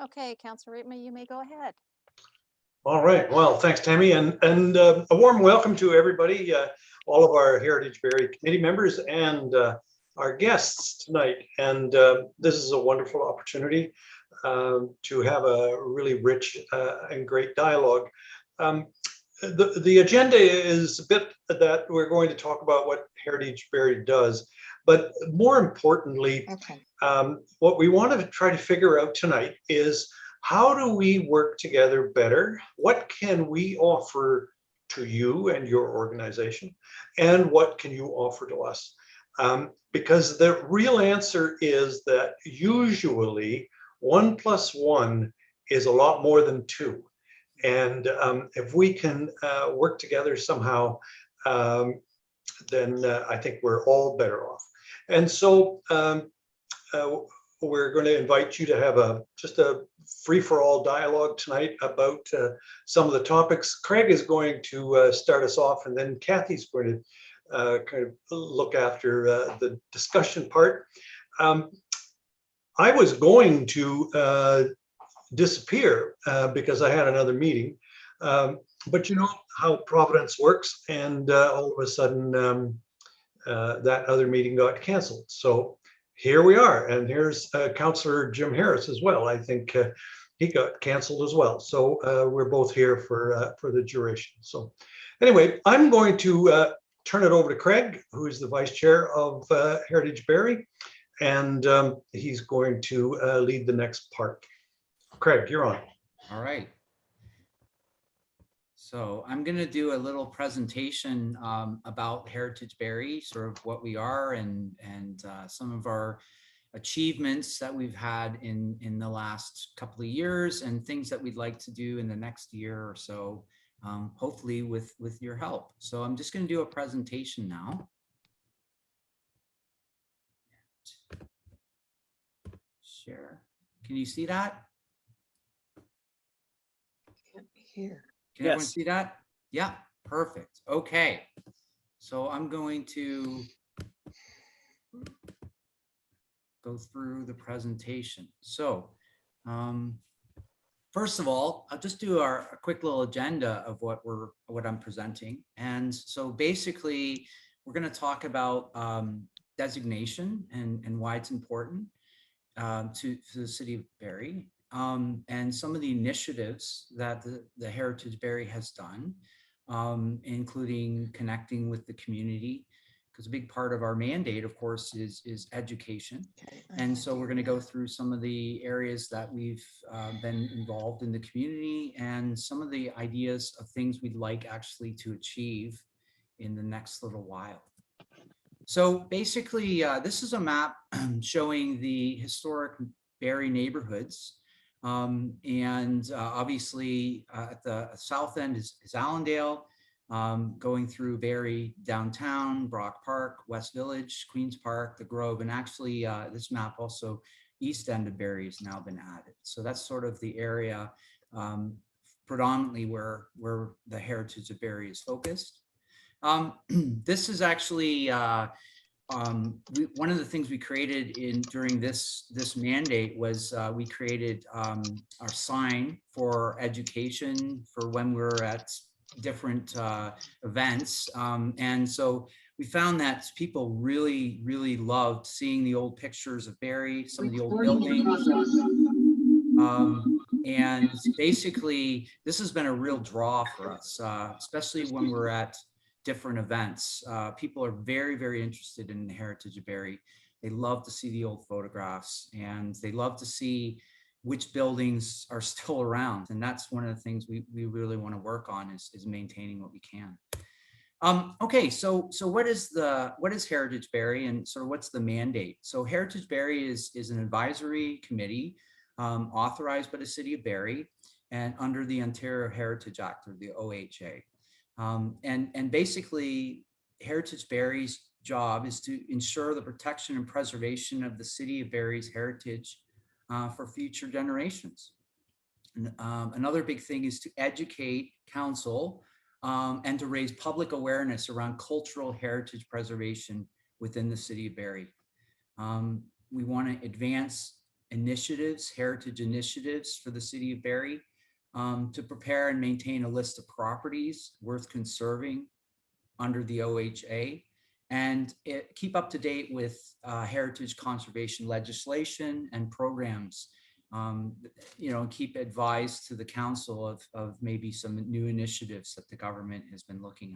Okay, Councilor Reitman, you may go ahead. All right. Well, thanks, Tammy, and a warm welcome to everybody, all of our Heritage Barrie committee members and our guests tonight. And this is a wonderful opportunity to have a really rich and great dialogue. The agenda is a bit that we're going to talk about what Heritage Barrie does, but more importantly, what we want to try to figure out tonight is how do we work together better? What can we offer to you and your organization? And what can you offer to us? Because the real answer is that usually 1 + 1 is a lot more than 2. And if we can work together somehow, then I think we're all better off. And so we're going to invite you to have just a free-for-all dialogue tonight about some of the topics. Craig is going to start us off, and then Kathy's going to kind of look after the discussion part. I was going to disappear because I had another meeting, but you know how Providence works, and all of a sudden that other meeting got canceled. So here we are, and here's Councillor Jim Harris as well. I think he got canceled as well. So we're both here for the duration. So anyway, I'm going to turn it over to Craig, who is the Vice Chair of Heritage Barrie, and he's going to lead the next part. Craig, you're on. All right. So I'm going to do a little presentation about Heritage Barrie, sort of what we are and some of our achievements that we've had in the last couple of years and things that we'd like to do in the next year or so, hopefully with your help. So I'm just going to do a presentation now. Share. Can you see that? Can't hear. Can everyone see that? Yeah, perfect. Okay. So I'm going to go through the presentation. So first of all, I'll just do a quick little agenda of what I'm presenting. And so basically, we're going to talk about designation and why it's important to the city of Barrie. And some of the initiatives that the Heritage Barrie has done, including connecting with the community, because a big part of our mandate, of course, is education. And so we're going to go through some of the areas that we've been involved in the community and some of the ideas of things we'd like actually to achieve in the next little while. So basically, this is a map showing the historic Barrie neighborhoods. And obviously at the south end is Allendale, going through Barrie downtown, Brock Park, West Village, Queens Park, the Grove, and actually this map also east end of Barrie has now been added. So that's sort of the area predominantly where the Heritage of Barrie is focused. This is actually one of the things we created during this mandate was we created our sign for education for when we're at different events. And so we found that people really, really loved seeing the old pictures of Barrie, some of the old buildings. And basically, this has been a real draw for us, especially when we're at different events. People are very, very interested in the Heritage of Barrie. They love to see the old photographs and they love to see which buildings are still around. And that's one of the things we really want to work on is maintaining what we can. Okay, so what is Heritage Barrie and sort of what's the mandate? So Heritage Barrie is an advisory committee authorized by the city of Barrie and under the Ontario Heritage Act, or the OHA. And basically, Heritage Barrie's job is to ensure the protection and preservation of the city of Barrie's heritage for future generations. And, another big thing is to educate council and to raise public awareness around cultural heritage preservation within the city of Barrie. We want to advance initiatives, heritage initiatives for the city of Barrie, to prepare and maintain a list of properties worth conserving under the OHA, and keep up to date with heritage conservation legislation and programs. And keep advised to the council of maybe some new initiatives that the government has been looking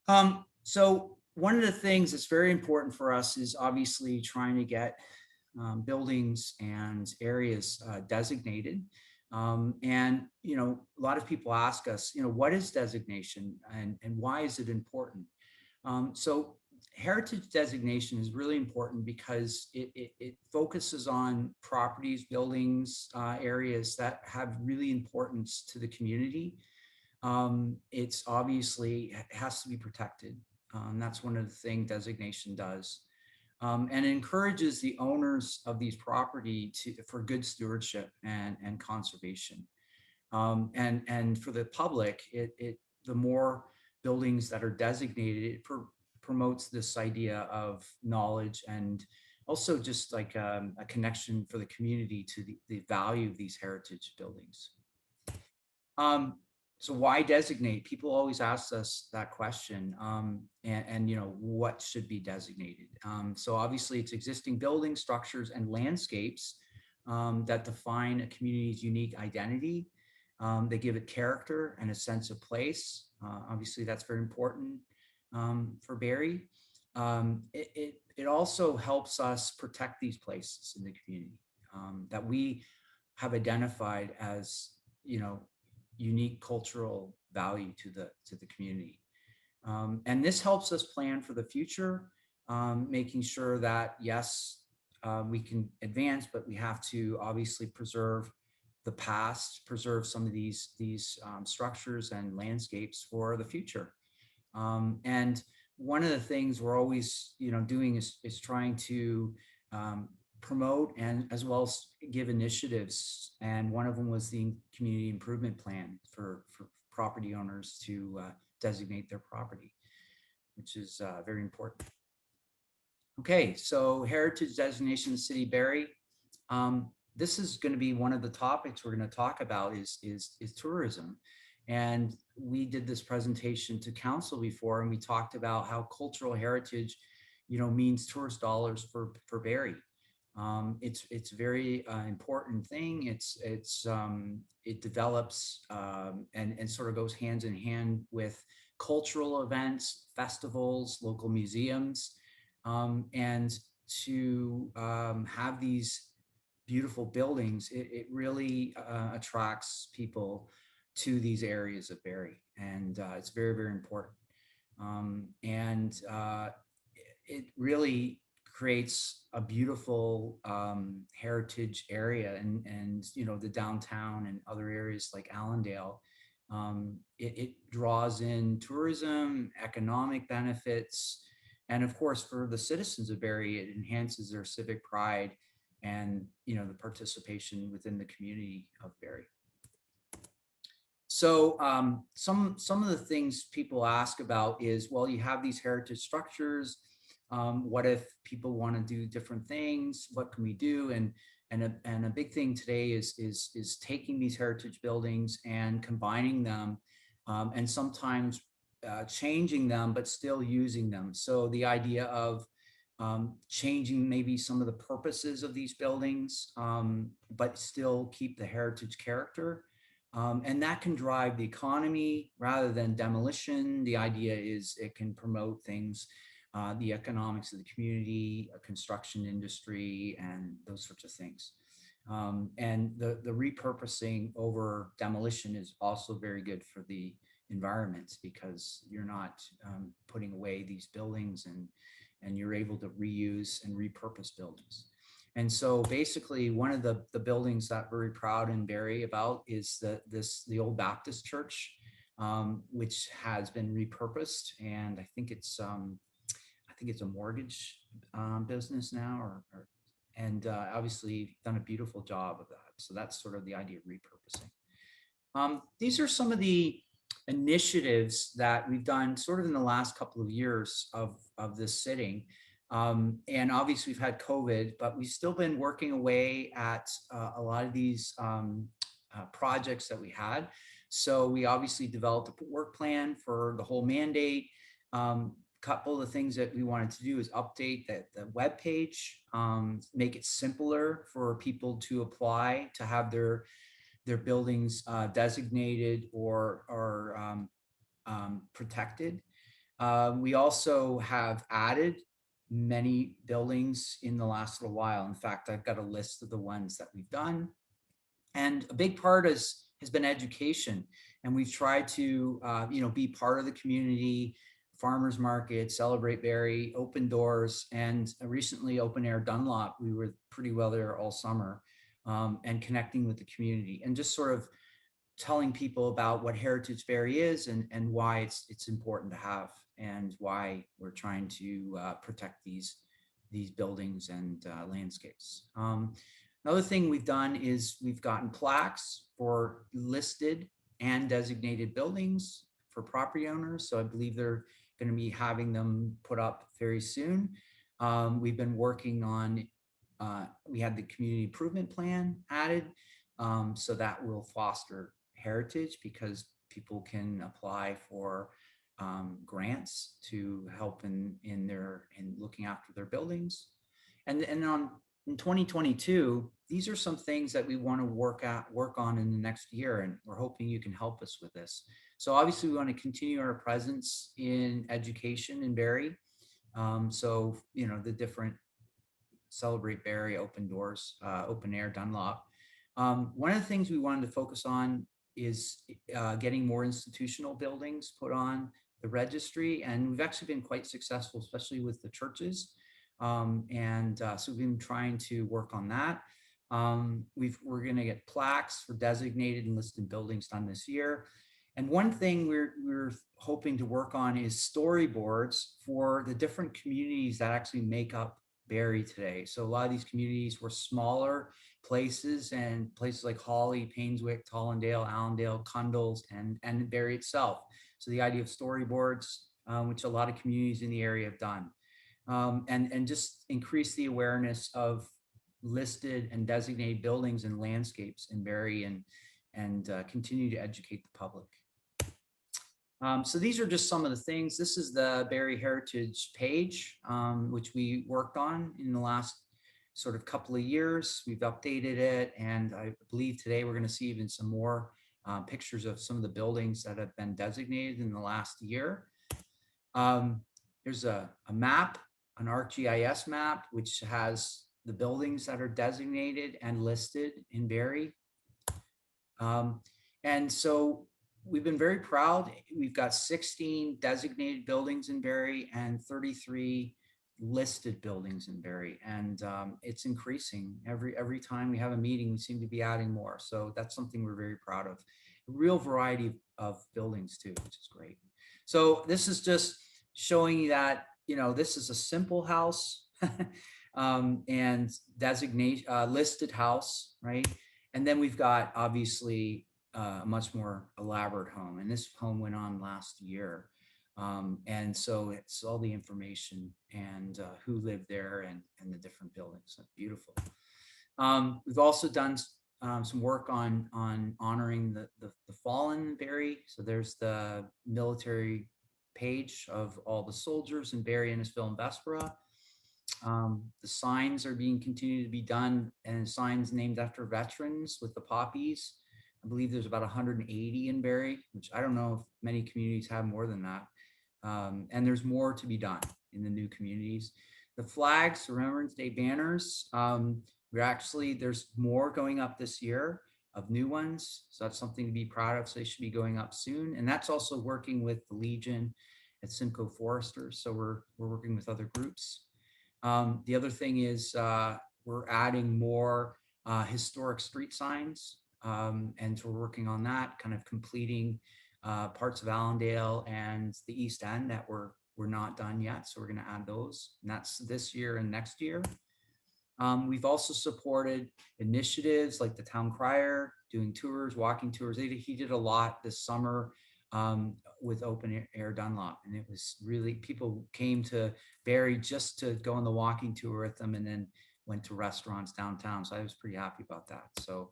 at. So one of the things that's very important for us is obviously trying to get buildings and areas designated. And a lot of people ask us, what is designation and why is it important? So heritage designation is really important because it focuses on properties, buildings, areas that have really importance to the community. It's obviously has to be protected. That's one of the things designation does. And encourages the owners of these property for good stewardship and conservation. And for the public, the more buildings that are designated, it promotes this idea of knowledge and also just like a connection for the community to the value of these heritage buildings. So why designate? People always ask us that question, and what should be designated? So obviously it's existing buildings, structures, and landscapes that define a community's unique identity. They give it character and a sense of place. Obviously that's very important for Barrie. It also helps us protect these places in the community that we have identified as, unique cultural value to the community. And this helps us plan for the future, making sure that, yes, we can advance, but we have to obviously preserve the past, preserve some of these structures and landscapes for the future. And one of the things we're always, doing is trying to promote and as well as give initiatives. And one of them was the community improvement plan for property owners to designate their property, which is very important. Okay, so heritage designation in the city of Barrie. This is going to be one of the topics we're going to talk about is tourism. And we did this presentation to council before, and we talked about how cultural heritage, means tourist dollars for Barrie. It's a very important thing. It develops and sort of goes hand in hand with cultural events, festivals, local museums, and to have these beautiful buildings, it really attracts people to these areas of Barrie, and it's very, very important. And it really creates a beautiful heritage area, and the downtown and other areas like Allendale. It draws in tourism, economic benefits, and of course for the citizens of Barrie, it enhances their civic pride and the participation within the community of Barrie. So some of the things people ask about is, well, you have these heritage structures. What if people want to do different things? What can we do? And a big thing today is taking these heritage buildings and combining them, and sometimes changing them, but still using them. So the idea of changing maybe some of the purposes of these buildings, but still keep the heritage character. And that can drive the economy rather than demolition. The idea is it can promote things, the economics of the community, construction industry, and those sorts of things. And the repurposing over demolition is also very good for the environment, because you're not putting away these buildings, and you're able to reuse and repurpose buildings. And so basically one of the buildings that we're very proud in Barrie about is the old Baptist church, which has been repurposed. And I think it's a mortgage business now, and obviously done a beautiful job of that. So that's sort of the idea of repurposing. These are some of the initiatives that we've done sort of in the last couple of years of this sitting. And obviously we've had COVID, but we've still been working away at a lot of these projects that we had. So we obviously developed a work plan for the whole mandate. Couple of the things that we wanted to do is update the web page, make it simpler for people to apply to have their buildings designated or protected. We also have added many buildings in the last little while. In fact, I've got a list of the ones that we've done. And a big part has been education. And we've tried to, be part of the community, farmers market, Celebrate Barrie, open doors, and recently open air Dunlop. We were pretty well there all summer, and connecting with the community and just sort of telling people about what Heritage Barrie is and why it's important to have and why we're trying to protect these buildings and landscapes. Another thing we've done is we've gotten plaques for listed and designated buildings for property owners. So I believe they're going to be having them put up very soon. We've been working on, we had the community improvement plan added. So that will foster heritage because people can apply for grants to help in looking after their buildings. And in 2022, these are some things that we want to work on in the next year, and we're hoping you can help us with this. So obviously we want to continue our presence in education in Barrie. So, the different Celebrate Barrie, open doors, open air Dunlop. One of the things we wanted to focus on is getting more institutional buildings put on the registry. And we've actually been quite successful, especially with the churches. So we've been trying to work on that. We're going to get plaques for designated and listed buildings done this year. And one thing we're hoping to work on is storyboards for the different communities that actually make up Barrie today. So a lot of these communities were smaller places, and places like Hawley, Painswick, Tollendale, Allendale, Cundles, and Barrie itself. So the idea of storyboards, which a lot of communities in the area have done, and just increase the awareness of listed and designated buildings and landscapes in Barrie, and continue to educate the public. So these are just some of the things. This is the Barrie Heritage page, which we worked on in the last sort of couple of years. We've updated it, and I believe today we're going to see even some more pictures of some of the buildings that have been designated in the last year. There's a map, an ArcGIS map, which has the buildings that are designated and listed in Barrie. And so we've been very proud. We've got 16 designated buildings in Barrie and 33 listed buildings in Barrie, and it's increasing every time we have a meeting. We seem to be adding more, so that's something we're very proud of. A real variety of buildings too, which is great. So this is just showing you that this is a simple house and designate listed house, right? And then we've got obviously a much more elaborate home, and this home went on last year. And so it's all the information and who lived there and the different buildings. That's beautiful. We've also done some work on honoring the fallen in Barrie. So there's the military page of all the soldiers in Barrie, Innisfil, and Bessborough. The signs are being continued to be done, and signs named after veterans with the poppies. I believe there's about 180 in Barrie, which I don't know if many communities have more than that. And there's more to be done in the new communities. The flags, Remembrance Day banners, there's more going up this year of new ones. So that's something to be proud of. So they should be going up soon. And that's also working with the Legion at Simcoe Foresters. So we're working with other groups. The other thing is we're adding more historic street signs. And so we're working on that, kind of completing parts of Allendale and the East End that we're not done yet. So we're going to add those, and that's this year and next year. We've also supported initiatives like the town crier, doing tours, walking tours. He did a lot this summer with open air Dunlop. And it was really, people came to Barrie just to go on the walking tour with them and then went to restaurants downtown. So I was pretty happy about that. So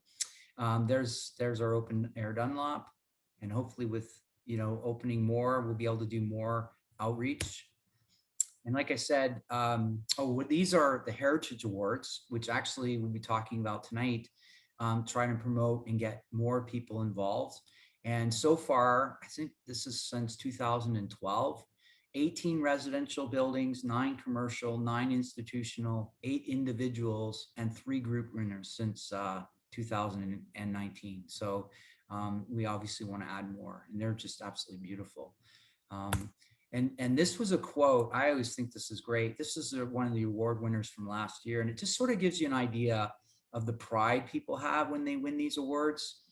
there's our open air Dunlop, and hopefully with, opening more, we'll be able to do more outreach. And like I said, these are the Heritage Awards, which actually we'll be talking about tonight, trying to promote and get more people involved. And so far, I think this is since 2012, 18 residential buildings, 9 commercial, 9 institutional, 8 individuals, and 3 group winners since 2019. So we obviously want to add more, and they're just absolutely beautiful. And this was a quote. I always think this is great. This is one of the award winners from last year, and it just sort of gives you an idea of the pride people have when they win these awards.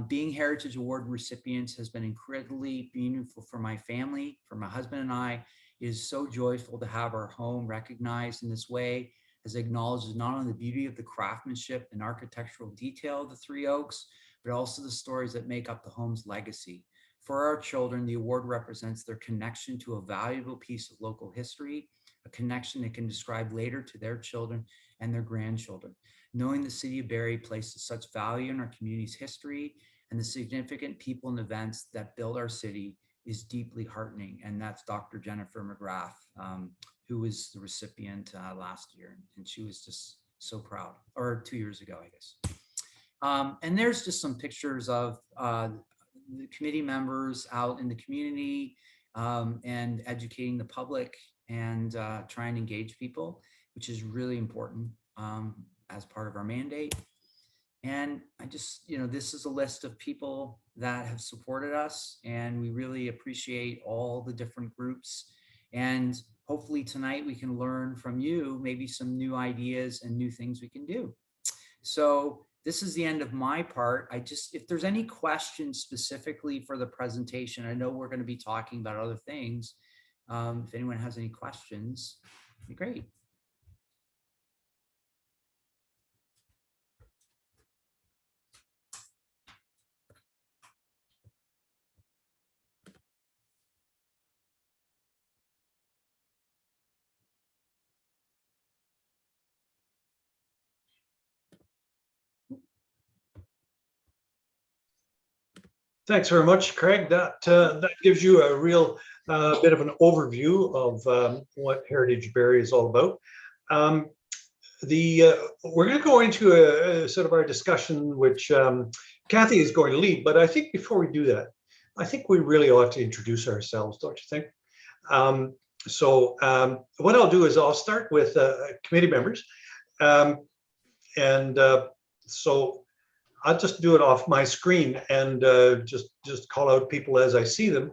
Being Heritage Award recipients has been incredibly meaningful for my family, for my husband and I. It is so joyful to have our home recognized in this way, as it acknowledges not only the beauty of the craftsmanship and architectural detail of the Three Oaks, but also the stories that make up the home's legacy. For our children, the award represents their connection to a valuable piece of local history, a connection they can describe later to their children and their grandchildren. Knowing the city of Barrie places such value in our community's history and the significant people and events that build our city is deeply heartening. And that's Dr. Jennifer McGrath, who was the recipient last year. And she was just so proud, or 2 years ago, I guess. And there's just some pictures of the committee members out in the community and educating the public and trying to engage people, which is really important as part of our mandate. And I just, this is a list of people that have supported us, and we really appreciate all the different groups. And hopefully tonight we can learn from you, maybe some new ideas and new things we can do. So this is the end of my part. If there's any questions specifically for the presentation, I know we're going to be talking about other things. If anyone has any questions, it'd be great. Thanks very much, Craig. That gives you a real bit of an overview of what Heritage Barrie is all about. We're going to go into a sort of our discussion, which Kathy is going to lead. But I think before we do that, I think we really ought to introduce ourselves, don't you think? What I'll do is I'll start with committee members. So I'll just do it off my screen and just call out people as I see them.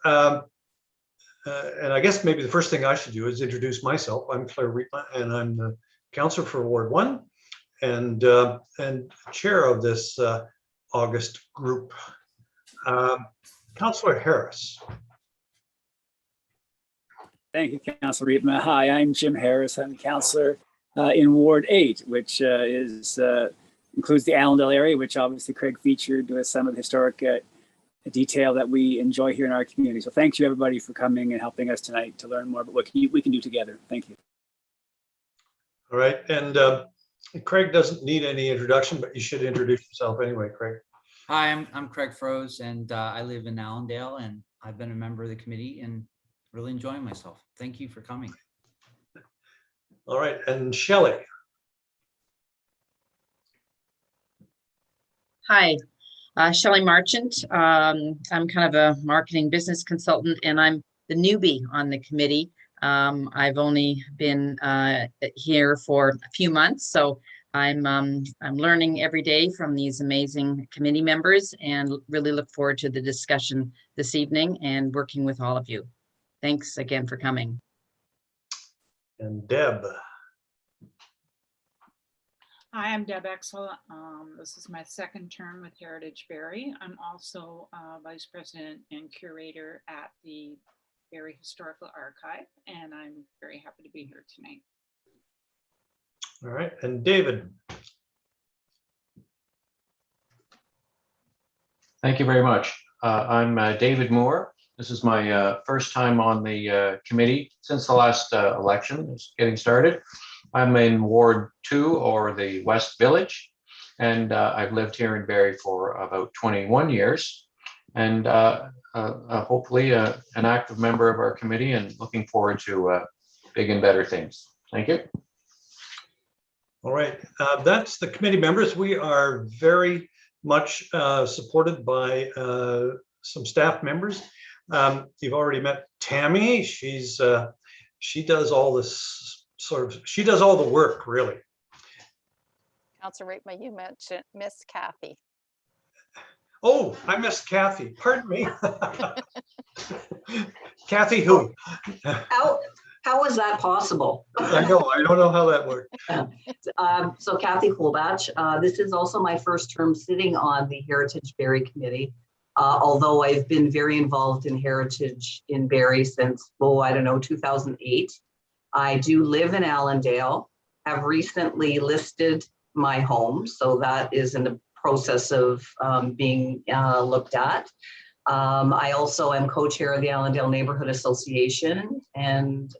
And I guess maybe the first thing I should do is introduce myself. I'm Claire Rietma, and I'm the councillor for Ward 1 and chair of this August group. Councillor Harris. Thank you, Councillor Rietma. Hi, I'm Jim Harris. I'm councillor in Ward 8, which includes the Allendale area, which obviously Craig featured with some of the historic detail that we enjoy here in our community. So thank you, everybody, for coming and helping us tonight to learn more about what we can do together. Thank you. All right, and Craig doesn't need any introduction, but you should introduce yourself anyway, Craig. Hi, I'm Craig Froese, and I live in Allendale, and I've been a member of the committee and really enjoying myself. Thank you for coming. All right, and Shelley. Hi, Shelley Marchant. I'm kind of a marketing business consultant, and I'm the newbie on the committee. I've only been here for a few months, so I'm learning every day from these amazing committee members, and really look forward to the discussion this evening and working with all of you. Thanks again for coming. And Deb. Hi, I'm Deb Exel. This is my second term with Heritage Barrie. I'm also Vice President and Curator at the Barrie Historical Archive, and I'm very happy to be here tonight. All right, and David. Thank you very much. I'm David Moore. This is my first time on the committee since the last election is getting started. I'm in Ward 2, or the West Village, and I've lived here in Barrie for about 21 years, and hopefully an active member of our committee, and looking forward to big and better things. Thank you. All right, that's the committee members. We are very much supported by some staff members. You've already met Tammy. She does all this she does all the work, really. Councilor Riepma, you mentioned Miss Kathy. Oh, I missed Kathy. Pardon me. Kathy who? How is that possible? I know. I don't know how that worked. So Kathy Holbach, this is also my first term sitting on the Heritage Barrie Committee. Although I've been very involved in heritage in Barrie since, I don't know, 2008. I do live in Allendale, have recently listed my home. So that is in the process of being looked at. I also am co-chair of the Allendale Neighborhood Association and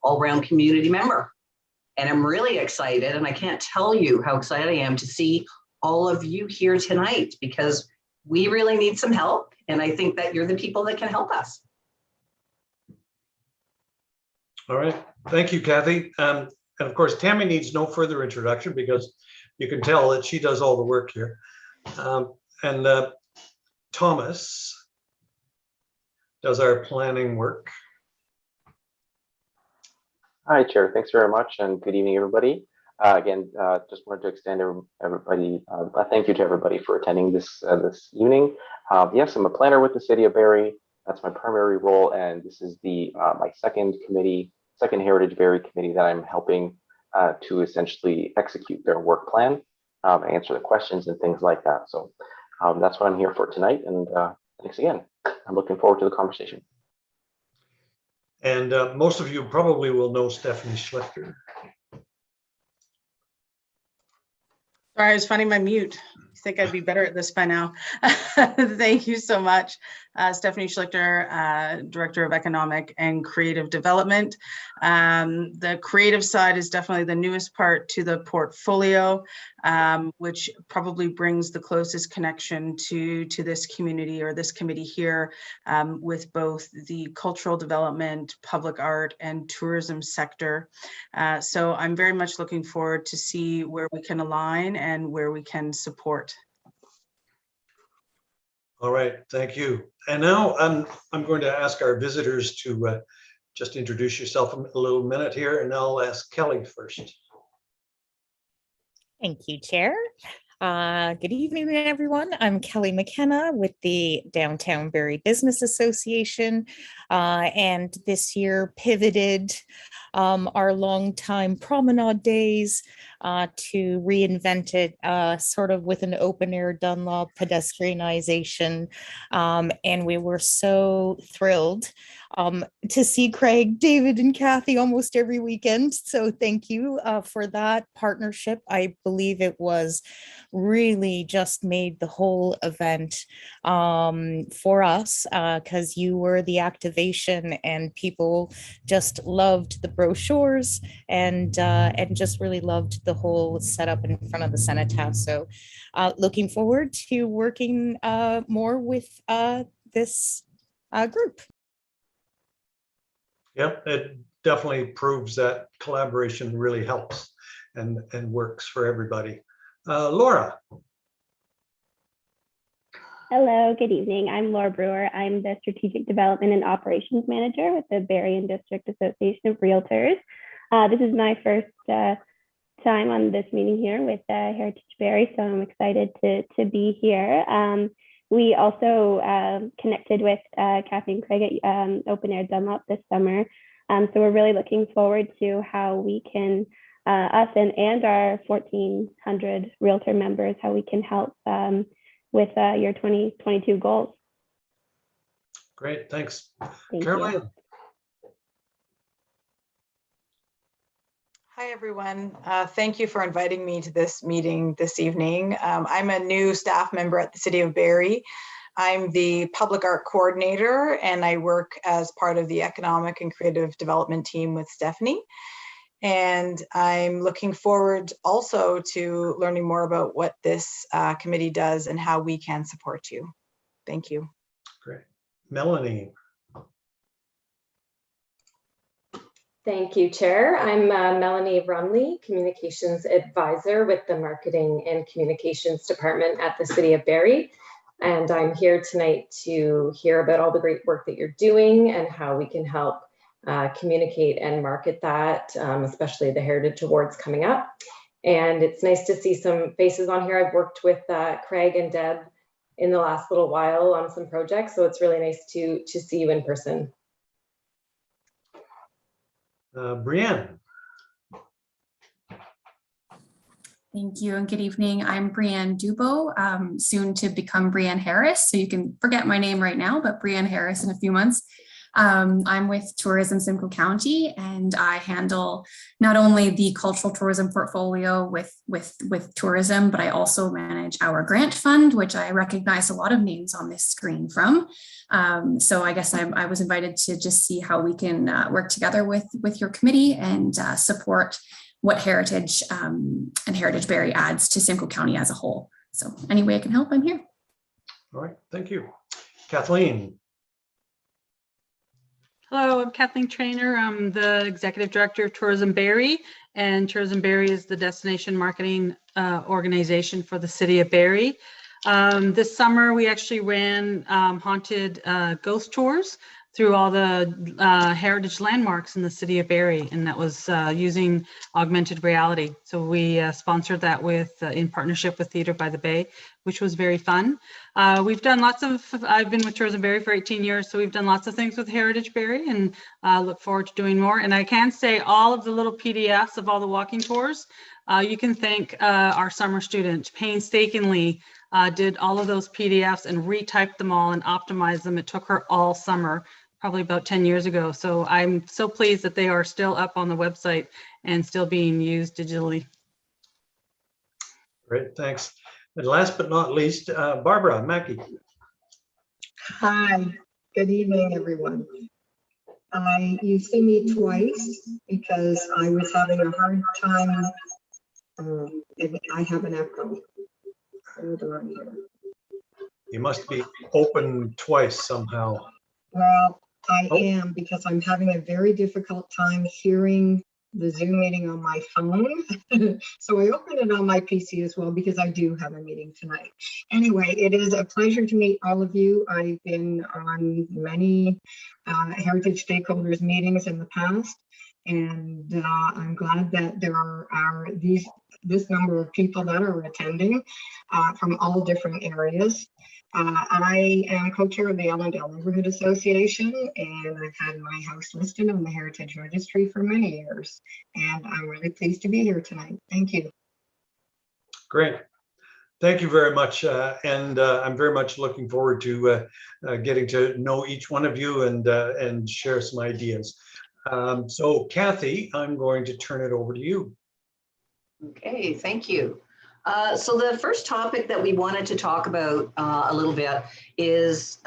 all-round community member. And I'm really excited, and I can't tell you how excited I am to see all of you here tonight, because we really need some help. And I think that you're the people that can help us. All right. Thank you, Kathy. And of course, Tammy needs no further introduction because you can tell that she does all the work here. Thomas does our planning work. Hi, Chair. Thanks very much, and good evening, everybody. Again, just wanted to extend everybody a thank you to everybody for attending this evening. Yes, I'm a planner with the City of Barrie. That's my primary role, and this is my second Heritage Barrie committee that I'm helping to essentially execute their work plan, answer the questions and things like that. So that's what I'm here for tonight, and thanks again. I'm looking forward to the conversation. And most of you probably will know Stephanie Schlichter. Sorry, I was finding my mute. I think I'd be better at this by now. Thank you so much. Stephanie Schlichter, Director of Economic and Creative Development. The creative side is definitely the newest part to the portfolio, which probably brings the closest connection to this community or this committee here, with both the cultural development, public art, and tourism sector. So I'm very much looking forward to see where we can align and where we can support. All right, thank you. And now I'm going to ask our visitors to just introduce yourself a little minute here, and I'll ask Kelly first. Thank you, Chair. Good evening, everyone. I'm Kelly McKenna with the Downtown Barrie Business Association, and this year pivoted our longtime promenade days to reinvent it sort of with an open air Dunlop pedestrianization. And we were so thrilled to see Craig, David, and Kathy almost every weekend. So thank you for that partnership. I believe it was really just made the whole event for us because you were the activation and people just loved the brochures and just really loved the whole setup in front of the Cenotaph. So looking forward to working more with this group. Yep, it definitely proves that collaboration really helps and works for everybody. Laura. Hello, good evening. I'm Laura Brewer. I'm the Strategic Development and Operations Manager with the Barrie and District Association of Realtors. This is my first time on this meeting here with Heritage Barrie, so I'm excited to be here. We also connected with Kathy and Craig at Open Air Dunlop this summer. So we're really looking forward to how we can, us and our 1,400 Realtor members, how we can help with your 2022 goals. Great, thanks. Thank Caroline. you. Hi, everyone. Thank you for inviting me to this meeting this evening. I'm a new staff member at the City of Barrie. I'm the public art coordinator, and I work as part of the economic and creative development team with Stephanie. And I'm looking forward also to learning more about what this committee does and how we can support you. Thank you. Great. Melanie. Thank you, Chair. I'm Melanie Rumley, Communications Advisor with the Marketing and Communications Department at the City of Barrie. And I'm here tonight to hear about all the great work that you're doing and how we can help communicate and market that, especially the Heritage Awards coming up. And it's nice to see some faces on here. I've worked with Craig and Deb in the last little while on some projects, so it's really nice to see you in person. Brienne. Thank you and good evening. I'm Brienne Dubo, soon to become Brienne Harris. So you can forget my name right now, but Brienne Harris in a few months. I'm with Tourism Simcoe County, and I handle not only the cultural tourism portfolio with tourism, but I also manage our grant fund, which I recognize a lot of names on this screen from. So I guess I was invited to just see how we can work together with your committee and support what Heritage and Heritage Barrie adds to Simcoe County as a whole. So any way I can help, I'm here. All right, thank you. Kathleen. Hello, I'm Kathleen Traynor. I'm the Executive Director of Tourism Barrie, and Tourism Barrie is the destination marketing organization for the City of Barrie. This summer, we actually ran haunted ghost tours through all the heritage landmarks in the City of Barrie, and that was using augmented reality. So we sponsored that with in partnership with Theatre by the Bay, which was very fun. We've done lots of, I've been with Tourism Barrie for 18 years, so we've done lots of things with Heritage Barrie, and look forward to doing more. And I can say all of the little PDFs of all the walking tours, you can thank our summer student painstakingly did all of those PDFs and retyped them all and optimized them. It took her all summer, probably about 10 years ago. So I'm so pleased that they are still up on the website and still being used digitally. Great, thanks. And last but not least, Barbara, Maggie. Hi, good evening, everyone. You see me twice because I was having a hard time. I have an echo. Hold on here. You must be open twice somehow. Well, I am, because I'm having a very difficult time hearing the Zoom meeting on my phone. So I opened it on my PC as well because I do have a meeting tonight. Anyway, it is a pleasure to meet all of you. I've been on many heritage stakeholders meetings in the past, and I'm glad that there are this number of people that are attending from all different areas. I am co-chair of the Allendale Neighborhood Association, and I've had my house listed on the Heritage Registry for many years, and I'm really pleased to be here tonight. Thank you. Great. Thank you very much. And I'm very much looking forward to getting to know each one of you and share some ideas. So Kathy, I'm going to turn it over to you. Okay, thank you. So the first topic that we wanted to talk about a little bit is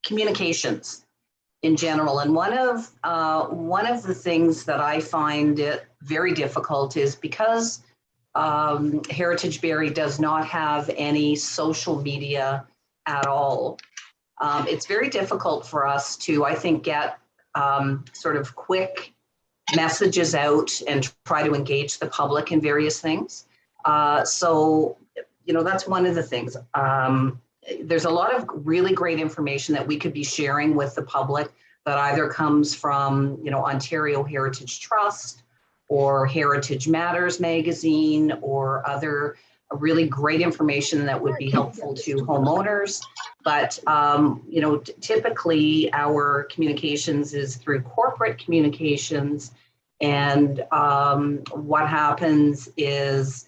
communications in general. And one of the things that I find it very difficult is because Heritage Barrie does not have any social media at all. It's very difficult for us to, I think, get sort of quick messages out and try to engage the public in various things. So, you know, that's one of the things. There's a lot of really great information that we could be sharing with the public that either comes from, you know, Ontario Heritage Trust or Heritage Matters magazine or other really great information that would be helpful to homeowners. But, you know, typically our communications is through corporate communications. And what happens is,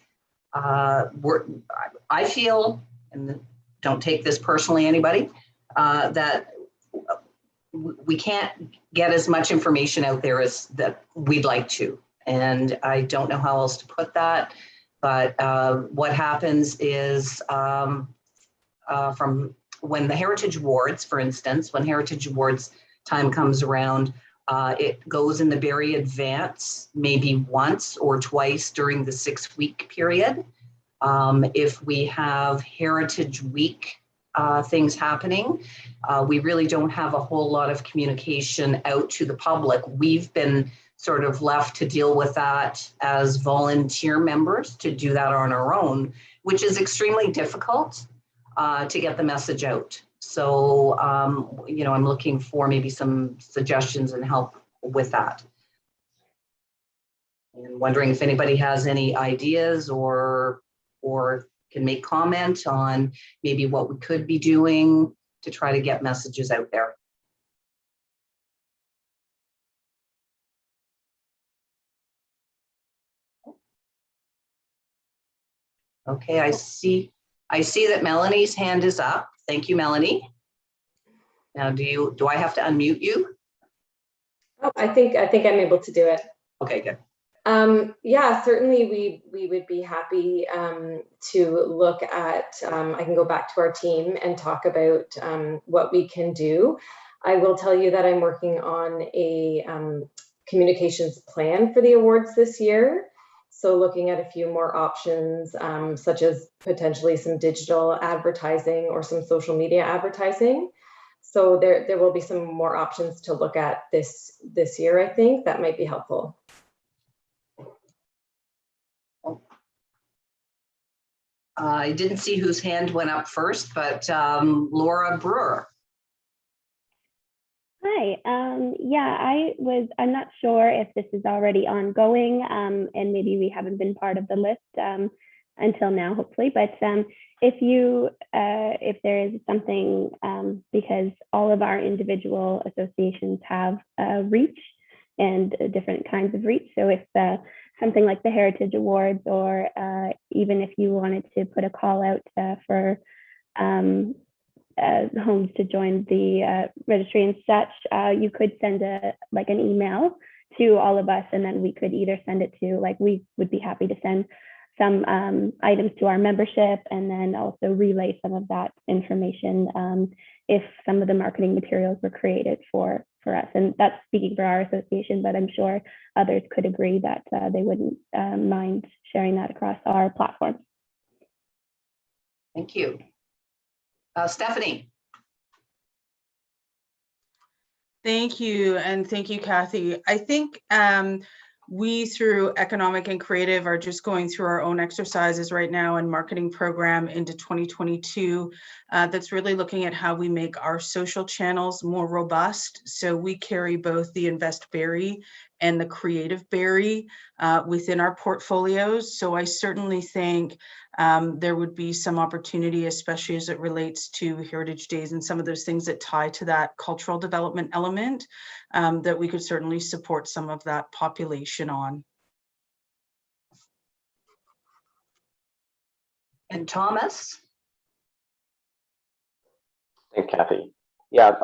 I feel, and don't take this personally, anybody, that we can't get as much information out there as that we'd like to. And I don't know how else to put that, but what happens is from when the Heritage Awards, for instance, when Heritage Awards time comes around, it goes in the Barrie Advance maybe once or twice during the 6-week period. If we have Heritage Week things happening, we really don't have a whole lot of communication out to the public. We've been sort of left to deal with that as volunteer members, to do that on our own, which is extremely difficult to get the message out. So, you know, I'm looking for maybe some suggestions and help with that. And wondering if anybody has any ideas or can make comment on maybe what we could be doing to try to get messages out there. Okay, I see that Melanie's hand is up. Thank you, Melanie. Now, do I have to unmute you? Oh, I think I'm able to do it. Okay, good. Yeah, certainly we would be happy to look at, I can go back to our team and talk about what we can do. I will tell you that I'm working on a communications plan for the awards this year. So looking at a few more options, such as potentially some digital advertising or some social media advertising. So there will be some more options to look at this year, I think, that might be helpful. I didn't see whose hand went up first, but Laura Brewer. Hi. Yeah, I'm not sure if this is already ongoing, and maybe we haven't been part of the list until now, hopefully. But if there is something, because all of our individual associations have reach and different kinds of reach. So if something like the Heritage Awards, or even if you wanted to put a call out for homes to join the registry and such, you could send an email to all of us, and then we could either send it to, we would be happy to send some items to our membership, and then also relay some of that information if some of the marketing materials were created for us. And that's speaking for our association, but I'm sure others could agree that they wouldn't mind sharing that across our platform. Thank you. Stephanie. Thank you, and thank you, Kathy. I think we, through Economic and Creative, are just going through our own exercises right now and marketing program into 2022 that's really looking at how we make our social channels more robust. So we carry both the Invest Barrie and the Creative Barrie within our portfolios. So I certainly think there would be some opportunity, especially as it relates to Heritage Days and some of those things that tie to that cultural development element, that we could certainly support some of that population on. And Thomas? Thanks, Kathy. Yeah,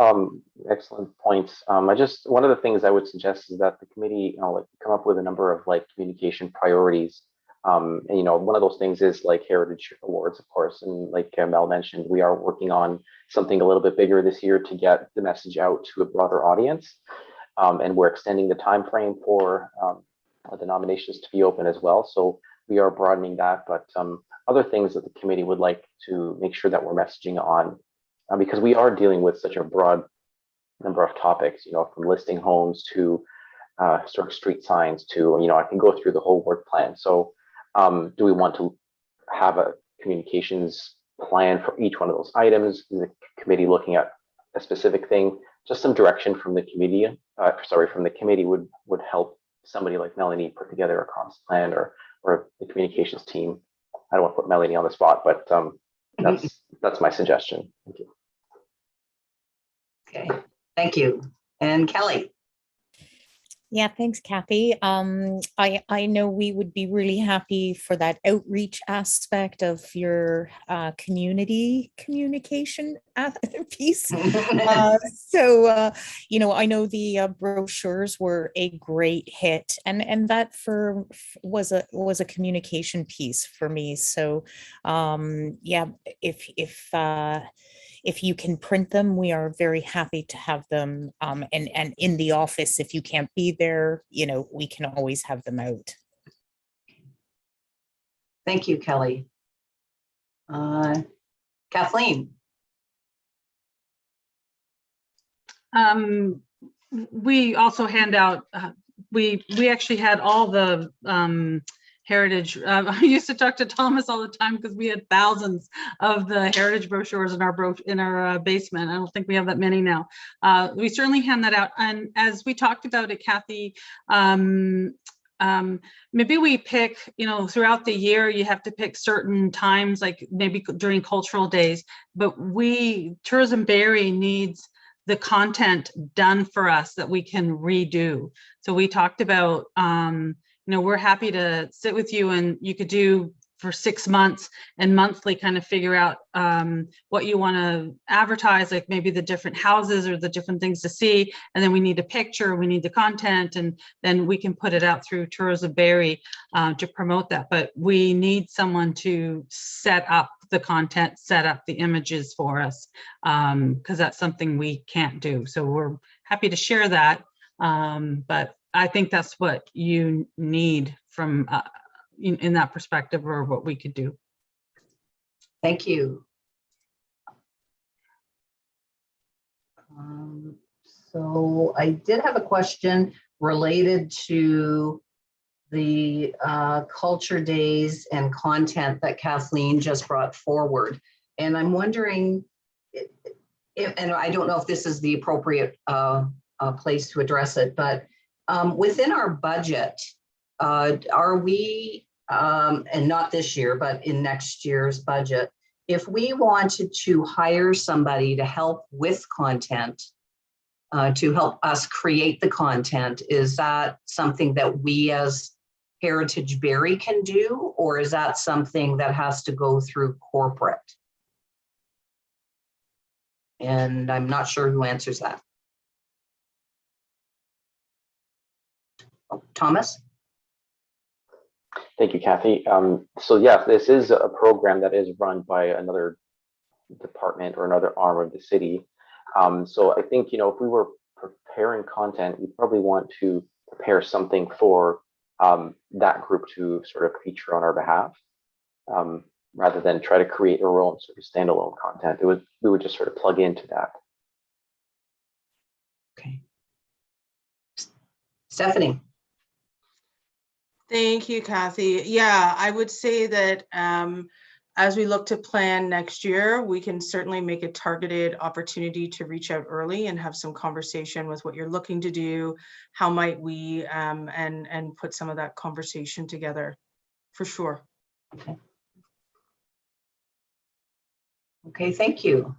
excellent points. One of the things I would suggest is that the committee, come up with a number of communication priorities. And, one of those things is Heritage Awards, of course. And like Mel mentioned, we are working on something a little bit bigger this year to get the message out to a broader audience. And we're extending the time frame for the nominations to be open as well. So we are broadening that, but other things that the committee would like to make sure that we're messaging on, because we are dealing with such a broad number of topics, from listing homes to historic street signs to, I can go through the whole work plan. So do we want to have a communications plan for each one of those items? Is the committee looking at a specific thing? Just some direction from the committee, from the committee would help somebody like Melanie put together a comms plan, or the communications team. I don't want to put Melanie on the spot, but that's my suggestion. Thank you. Okay, thank you. And Kelly. Yeah, thanks, Kathy. I know we would be really happy for that outreach aspect of your community communication piece. So, I know the brochures were a great hit, and that was a communication piece for me. So, yeah, if if you can print them, we are very happy to have them. And in the office, if you can't be there, you know, we can always have them out. Thank you, Kelly. Kathleen. We also hand out, we actually had all the heritage, I used to talk to Thomas all the time because we had thousands of the heritage brochures in our basement. I don't think we have that many now. We certainly hand that out. And as we talked about it, Kathy, maybe we pick, you know, throughout the year, you have to pick certain times, like maybe during cultural days, but Tourism Barrie needs the content done for us that we can redo. So we talked about, you know, we're happy to sit with you and you could do for 6 months and monthly kind of figure out what you want to advertise, like maybe the different houses or the different things to see. And then we need a picture, we need the content, and then we can put it out through Tourism Barrie to promote that. But we need someone to set up the content, set up the images for us, because that's something we can't do. So we're happy to share that. But I think that's what you need from in that perspective, or what we could do. Thank you. So I did have a question related to the culture days and content that Kathleen just brought forward. And I'm wondering, and I don't know if this is the appropriate place to address it, but within our budget, are we, and not this year, but in next year's budget, if we wanted to hire somebody to help with content, to help us create the content, is that something that we as Heritage Barrie can do, or is that something that has to go through corporate? And I'm not sure who answers that. Oh, Thomas? Thank you, Kathy. So yeah, this is a program that is run by another department or another arm of the city. So I think, you know, if we were preparing content, we probably want to prepare something for that group to sort of feature on our behalf, rather than try to create our own sort of standalone content. We would just sort of plug into that. Okay. Stephanie. Thank you, Kathy. Yeah, I would say that as we look to plan next year, we can certainly make a targeted opportunity to reach out early and have some conversation with what you're looking to do. How might we and put some of that conversation together, for sure. Okay. Okay, thank you.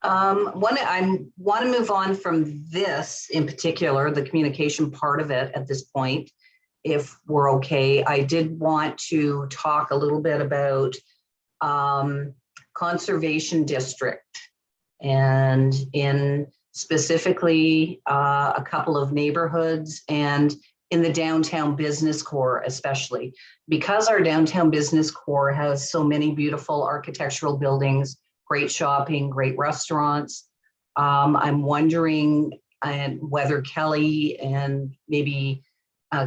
I want to move on from this in particular, the communication part of it at this point, if we're okay. I did want to talk a little bit about conservation district, and in specifically a couple of neighborhoods and in the downtown business core, especially because our downtown business core has so many beautiful architectural buildings, great shopping, great restaurants. I'm wondering whether Kelly and maybe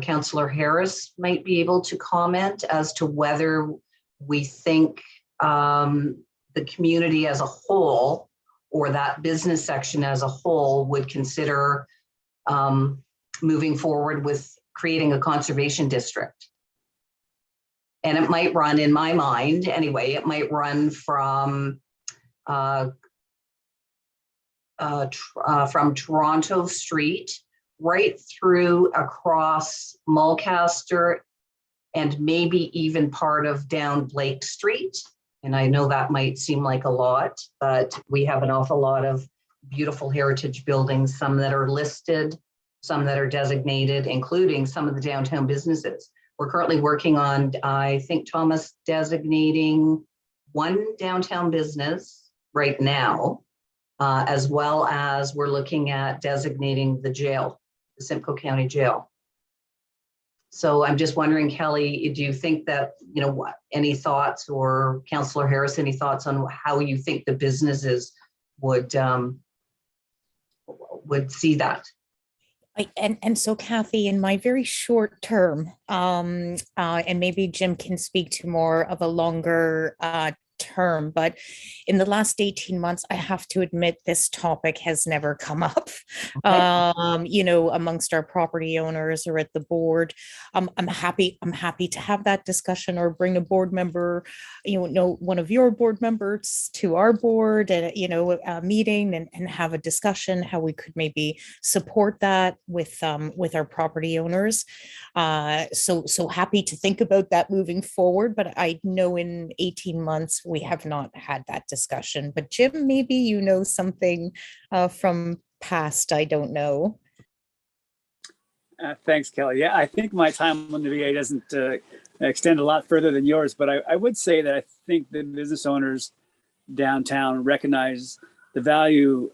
Councillor Harris might be able to comment as to whether we think the community as a whole, or that business section as a whole, would consider moving forward with creating a conservation district. And it might run, in my mind anyway, it might run from Toronto Street right through across Mulcaster and maybe even part of down Blake Street. And I know that might seem like a lot, but we have an awful lot of beautiful heritage buildings, some that are listed, some that are designated, including some of the downtown businesses. We're currently working on, I think, Thomas, designating one downtown business right now, as well as we're looking at designating the jail, the Simcoe County Jail. So I'm just wondering, Kelly, do you think that, you know, any thoughts, or Councillor Harris, any thoughts on how you think the businesses would see that. And so Kathy, in my very short term, and maybe Jim can speak to more of a longer term, but in the last 18 months, I have to admit this topic has never come up, amongst our property owners or at the board. I'm happy to have that discussion or bring a board member, one of your board members to our board and, a meeting and have a discussion how we could maybe support that with our property owners. So happy to think about that moving forward, but I know in 18 months, we have not had that discussion. But Jim, maybe you know something from past, I don't know. Thanks, Kelly. Yeah, I think my time on the VA doesn't extend a lot further than yours, but I would say that I think the business owners downtown recognize the value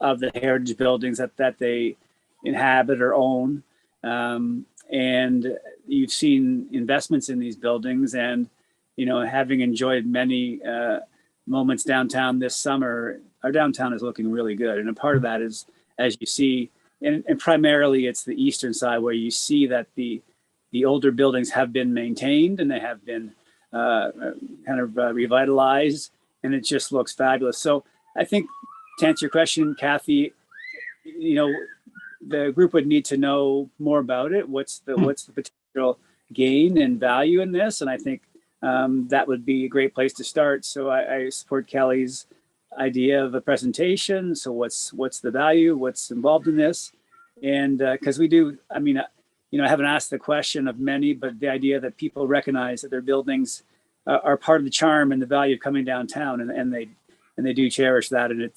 of the heritage buildings that they inhabit or own. And you've seen investments in these buildings, and having enjoyed many moments downtown this summer, our downtown is looking really good. And a part of that is, as you see, and primarily it's the eastern side where you see that the older buildings have been maintained and they have been revitalized, and it just looks fabulous. So I think, to answer your question, Kathy, the group would need to know more about it. What's the potential gain and value in this? And I think that would be a great place to start. So I support Kelly's idea of a presentation. So what's the value? What's involved in this? And because we do, I haven't asked the question of many, but the idea that people recognize that their buildings are part of the charm and the value of coming downtown, and they do cherish that, and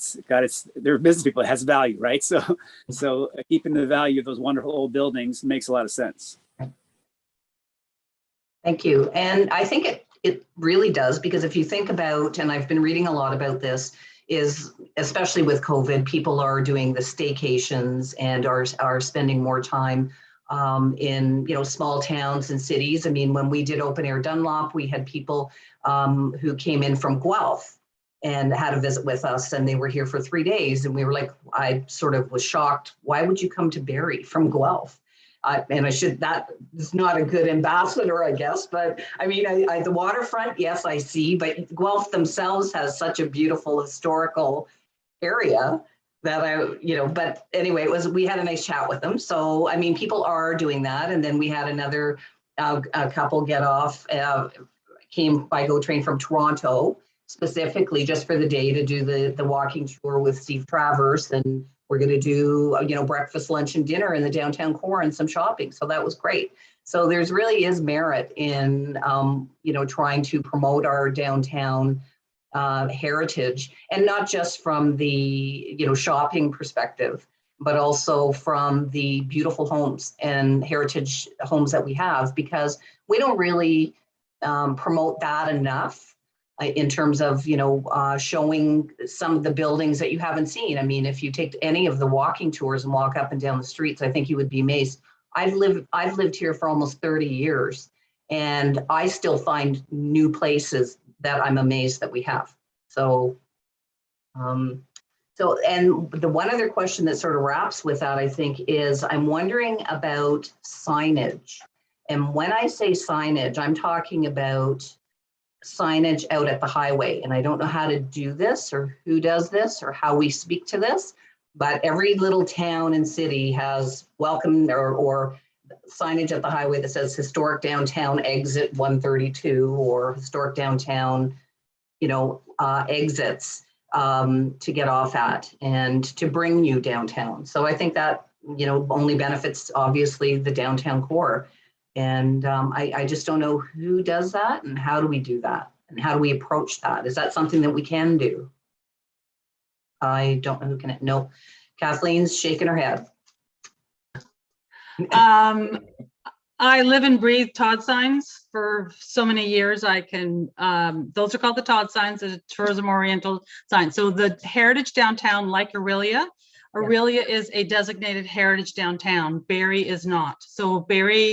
they're business people, it has value, right? So keeping the value of those wonderful old buildings makes a lot of sense. Thank you. And I think it really does, because if you think about, and I've been reading a lot about this, is especially with COVID, people are doing the staycations and are spending more time in small towns and cities. I mean, when we did Open Air Dunlop, we had people who came in from Guelph and had a visit with us, and they were here for 3 days. And we were like, I sort of was shocked. Why would you come to Barrie from Guelph? That is not a good ambassador, I guess, but I mean, the waterfront, yes, I see, but Guelph themselves has such a beautiful historical area that but anyway, we had a nice chat with them. So, I mean, people are doing that. And then we had another a couple get off, came by GO Train from Toronto, specifically just for the day to do the walking tour with Steve Travers, and we're going to do breakfast, lunch, and dinner in the downtown core and some shopping. So that was great. So there's really is merit in trying to promote our downtown heritage, and not just from the shopping perspective, but also from the beautiful homes and heritage homes that we have, because we don't really promote that enough. In terms of, showing some of the buildings that you haven't seen. I mean, if you take any of the walking tours and walk up and down the streets, I think you would be amazed. I've lived here for almost 30 years, and I still find new places that I'm amazed that we have. So, and the one other question that sort of wraps with that, I think, is I'm wondering about signage. And when I say signage, I'm talking about signage out at the highway. And I don't know how to do this or who does this or how we speak to this, but every little town and city has welcome or signage at the highway that says historic downtown exit 132 or historic downtown, exits to get off at and to bring you downtown. So I think that, only benefits obviously the downtown core. And I just don't know who does that and how do we do that and how do we approach that? Is that something that we can do? I don't know who can. No, Kathleen's shaking her head. I live and breathe Todd Signs for so many years. I can, those are called the Todd Signs, the tourism oriental signs. So the heritage downtown, like Aurelia is a designated heritage downtown. Barrie is not. So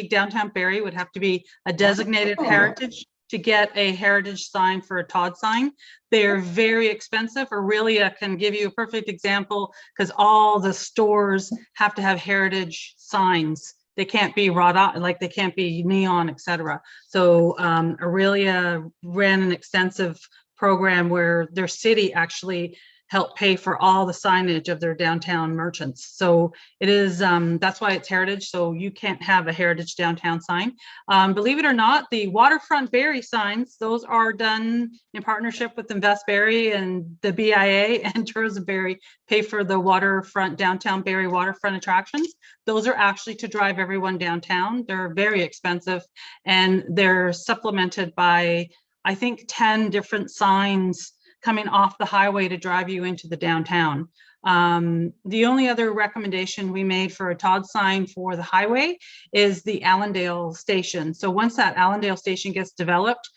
downtown Barrie would have to be a designated heritage to get a heritage sign for a Todd sign. They're very expensive. Aurelia can give you a perfect example because all the stores have to have heritage signs. They can't be wrought out, like they can't be neon, etc. So Aurelia ran an extensive program where their city actually help pay for all the signage of their downtown merchants. So it is, that's why it's heritage. So you can't have a heritage downtown sign. Believe it or not, the waterfront Barrie signs, those are done in partnership with Invest Barrie, and the BIA and Tourism Barrie pay for the waterfront, downtown Barrie waterfront attractions. Those are actually to drive everyone downtown. They're very expensive, and they're supplemented by, I think, 10 different signs coming off the highway to drive you into the downtown. The only other recommendation we made for a Todd sign for the highway is the Allendale station. So once that Allendale station gets developed,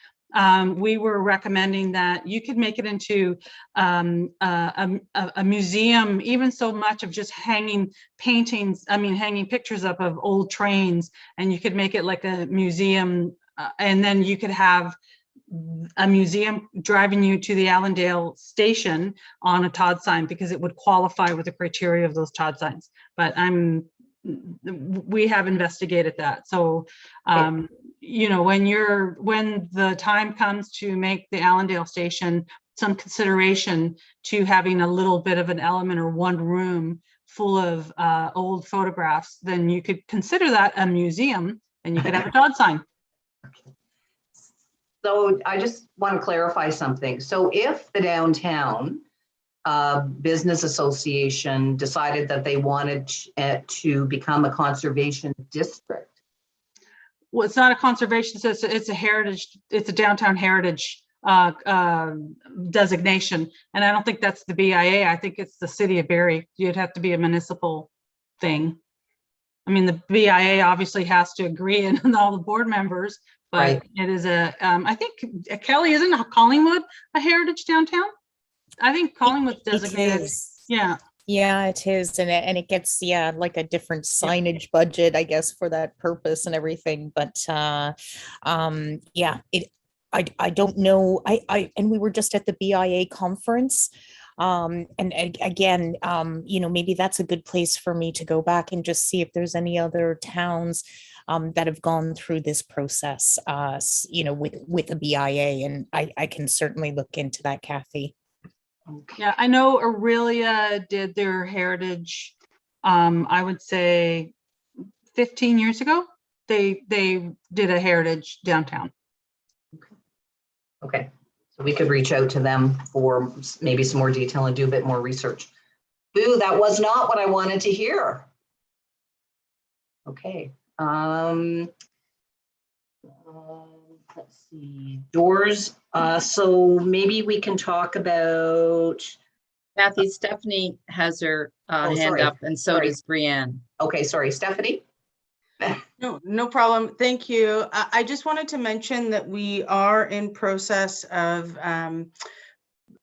we were recommending that you could make it into a museum, even so much of just hanging paintings, hanging pictures up of old trains, and you could make it like a museum, and then you could have a museum driving you to the Allendale station on a Todd sign, because it would qualify with the criteria of those Todd signs. But we have investigated that. So, you know, when the time comes to make the Allendale station, some consideration to having a little bit of an element or one room full of old photographs, then you could consider that a museum, and you could have a Todd sign. So I just want to clarify something. So if the downtown business association decided that they wanted to become a conservation district. Well, it's not a conservation, it's a heritage, it's a downtown heritage designation. And I don't think that's the BIA. I think it's the city of Barrie. You'd have to be a municipal thing. I mean, the BIA obviously has to agree, and all the board members, but right. It is I think, Kelly, isn't Collingwood a heritage downtown? I think Collingwood's designated. Yeah. Yeah, it is. And it gets, like a different signage budget, I guess, for that purpose and everything. But I don't know. And we were just at the BIA conference. And again, you know, maybe that's a good place for me to go back and just see if there's any other towns that have gone through this process, you know, with the BIA. And I can certainly look into that, Kathy. Yeah, I know Aurelia did their heritage, I would say 15 years ago. They did a heritage downtown. Okay. So we could reach out to them for maybe some more detail and do a bit more research. Boo, that was not what I wanted to hear. Okay. Let's see, doors. So maybe we can talk about. Kathy, Stephanie has her hand up, and so does Brianne. Okay, sorry, Stephanie. No problem. Thank you. I just wanted to mention that we are in process of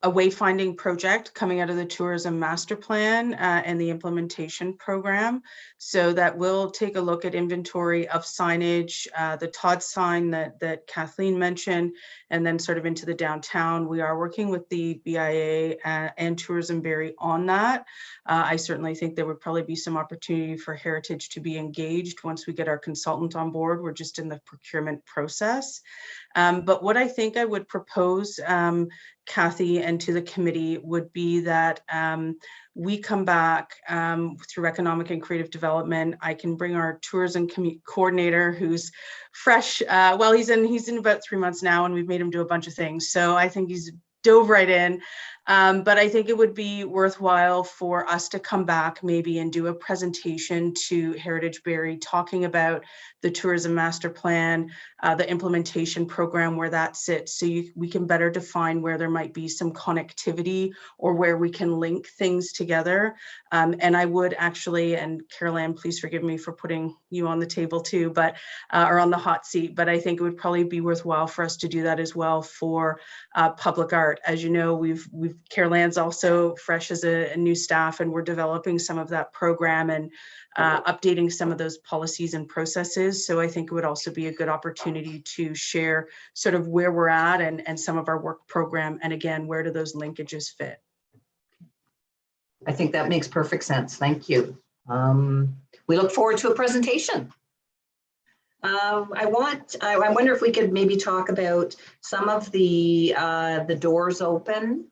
a wayfinding project coming out of the tourism master plan and the implementation program. So that will take a look at inventory of signage, the Todd sign that Kathleen mentioned, and then sort of into the downtown. We are working with the BIA and Tourism Barrie on that. I certainly think there would probably be some opportunity for Heritage to be engaged once we get our consultant on board. We're just in the procurement process. But what I think I would propose, Kathy, and to the committee would be that we come back through economic and creative development. I can bring our tourism coordinator who's fresh. Well, he's in about 3 months now, and we've made him do a bunch of things. So I think he's dove right in. But I think it would be worthwhile for us to come back maybe and do a presentation to Heritage Barrie talking about the tourism master plan, the implementation program, where that sits, so we can better define where there might be some connectivity or where we can link things together. And I would actually, and Carol-Ann, please forgive me for putting you on the table too, but or on the hot seat, but I think it would probably be worthwhile for us to do that as well for public art. As you know, we've Carolan's also fresh as a new staff, and we're developing some of that program and updating some of those policies and processes. So I think it would also be a good opportunity to share sort of where we're at and some of our work program. And again, where do those linkages fit? I think that makes perfect sense. Thank you. We look forward to a presentation. I wonder if we could maybe talk about some of the doors open.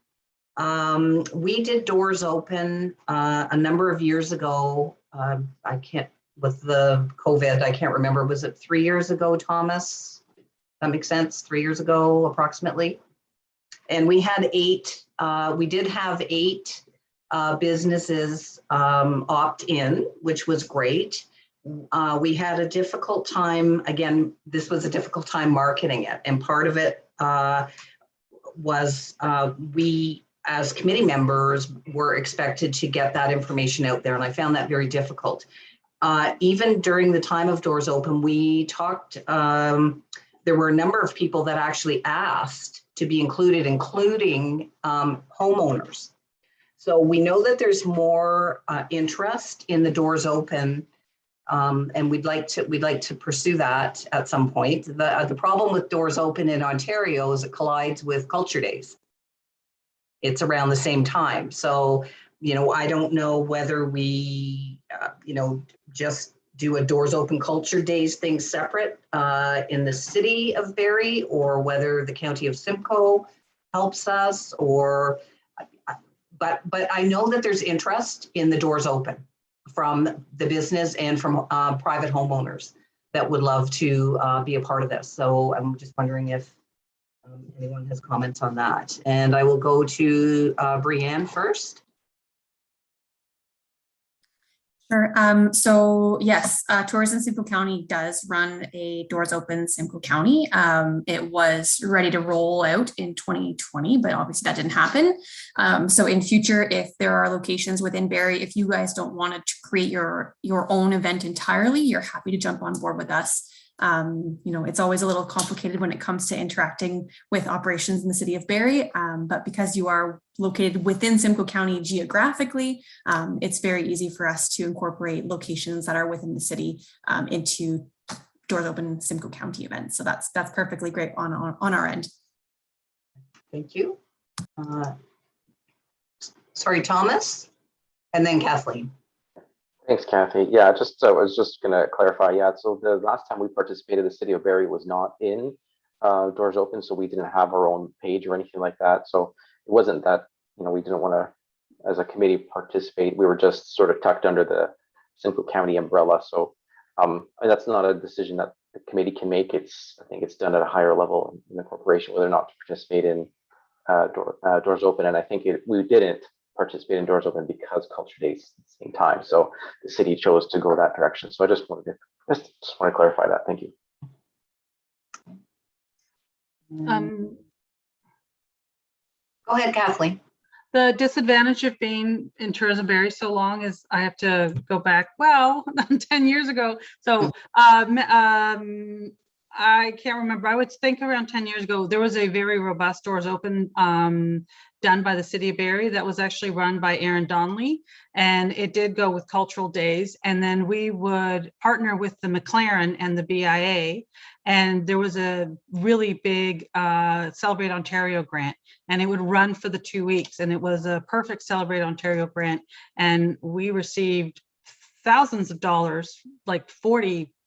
We did doors open a number of years ago. With the COVID, I can't remember. Was it 3 years ago, Thomas? That makes sense. 3 years ago, approximately. And we had 8. We did have 8 businesses opt in, which was great. We had a difficult time, again, this was a difficult time marketing it. And part of it was we, as committee members, were expected to get that information out there. And I found that very difficult. Even during the time of doors open, we talked, there were a number of people that actually asked to be included, including homeowners. So we know that there's more interest in the doors open. And we'd like to pursue that at some point. The problem with doors open in Ontario is it collides with Culture Days. It's around the same time. So, I don't know whether we, just do a doors open Culture Days thing separate in the city of Barrie, or whether the county of Simcoe helps us, or, but I know that there's interest in the doors open from the business and from private homeowners that would love to be a part of this. So I'm just wondering if anyone has comments on that. And I will go to Brianne first. Sure. So yes, Tourism Simcoe County does run a Doors Open Simcoe County. It was ready to roll out in 2020, but obviously that didn't happen. So in future, if there are locations within Barrie, if you guys don't want to create your own event entirely, you're happy to jump on board with us. It's always a little complicated when it comes to interacting with operations in the city of Barrie, but because you are located within Simcoe County geographically, it's very easy for us to incorporate locations that are within the city into Doors Open Simcoe County events. So that's perfectly great on our end. Thank you. Sorry, Thomas, and then Kathleen. Thanks, Kathy. Yeah, I was just going to clarify. Yeah, so the last time we participated, the city of Barrie was not in Doors Open, so we didn't have our own page or anything like that. So it wasn't that, we didn't want to, as a committee, participate. We were just sort of tucked under the Simcoe County umbrella. So that's not a decision that the committee can make. I think it's done at a higher level in the corporation, whether or not to participate in Doors Open. And I think we didn't participate in Doors Open because Culture Days at the same time. So the city chose to go that direction. So I just want to clarify that. Thank you. Go ahead, Kathleen. The disadvantage of being in Tourism Barrie so long is I have to go back, 10 years ago. So I can't remember. I would think around 10 years ago, there was a very robust Doors Open done by the city of Barrie that was actually run by Aaron Donnelly. And it did go with Cultural Days. And then we would partner with the McLaren and the BIA. And there was a really big Celebrate Ontario grant. And it would run for the 2 weeks. And it was a perfect Celebrate Ontario grant. And we received thousands of dollars, like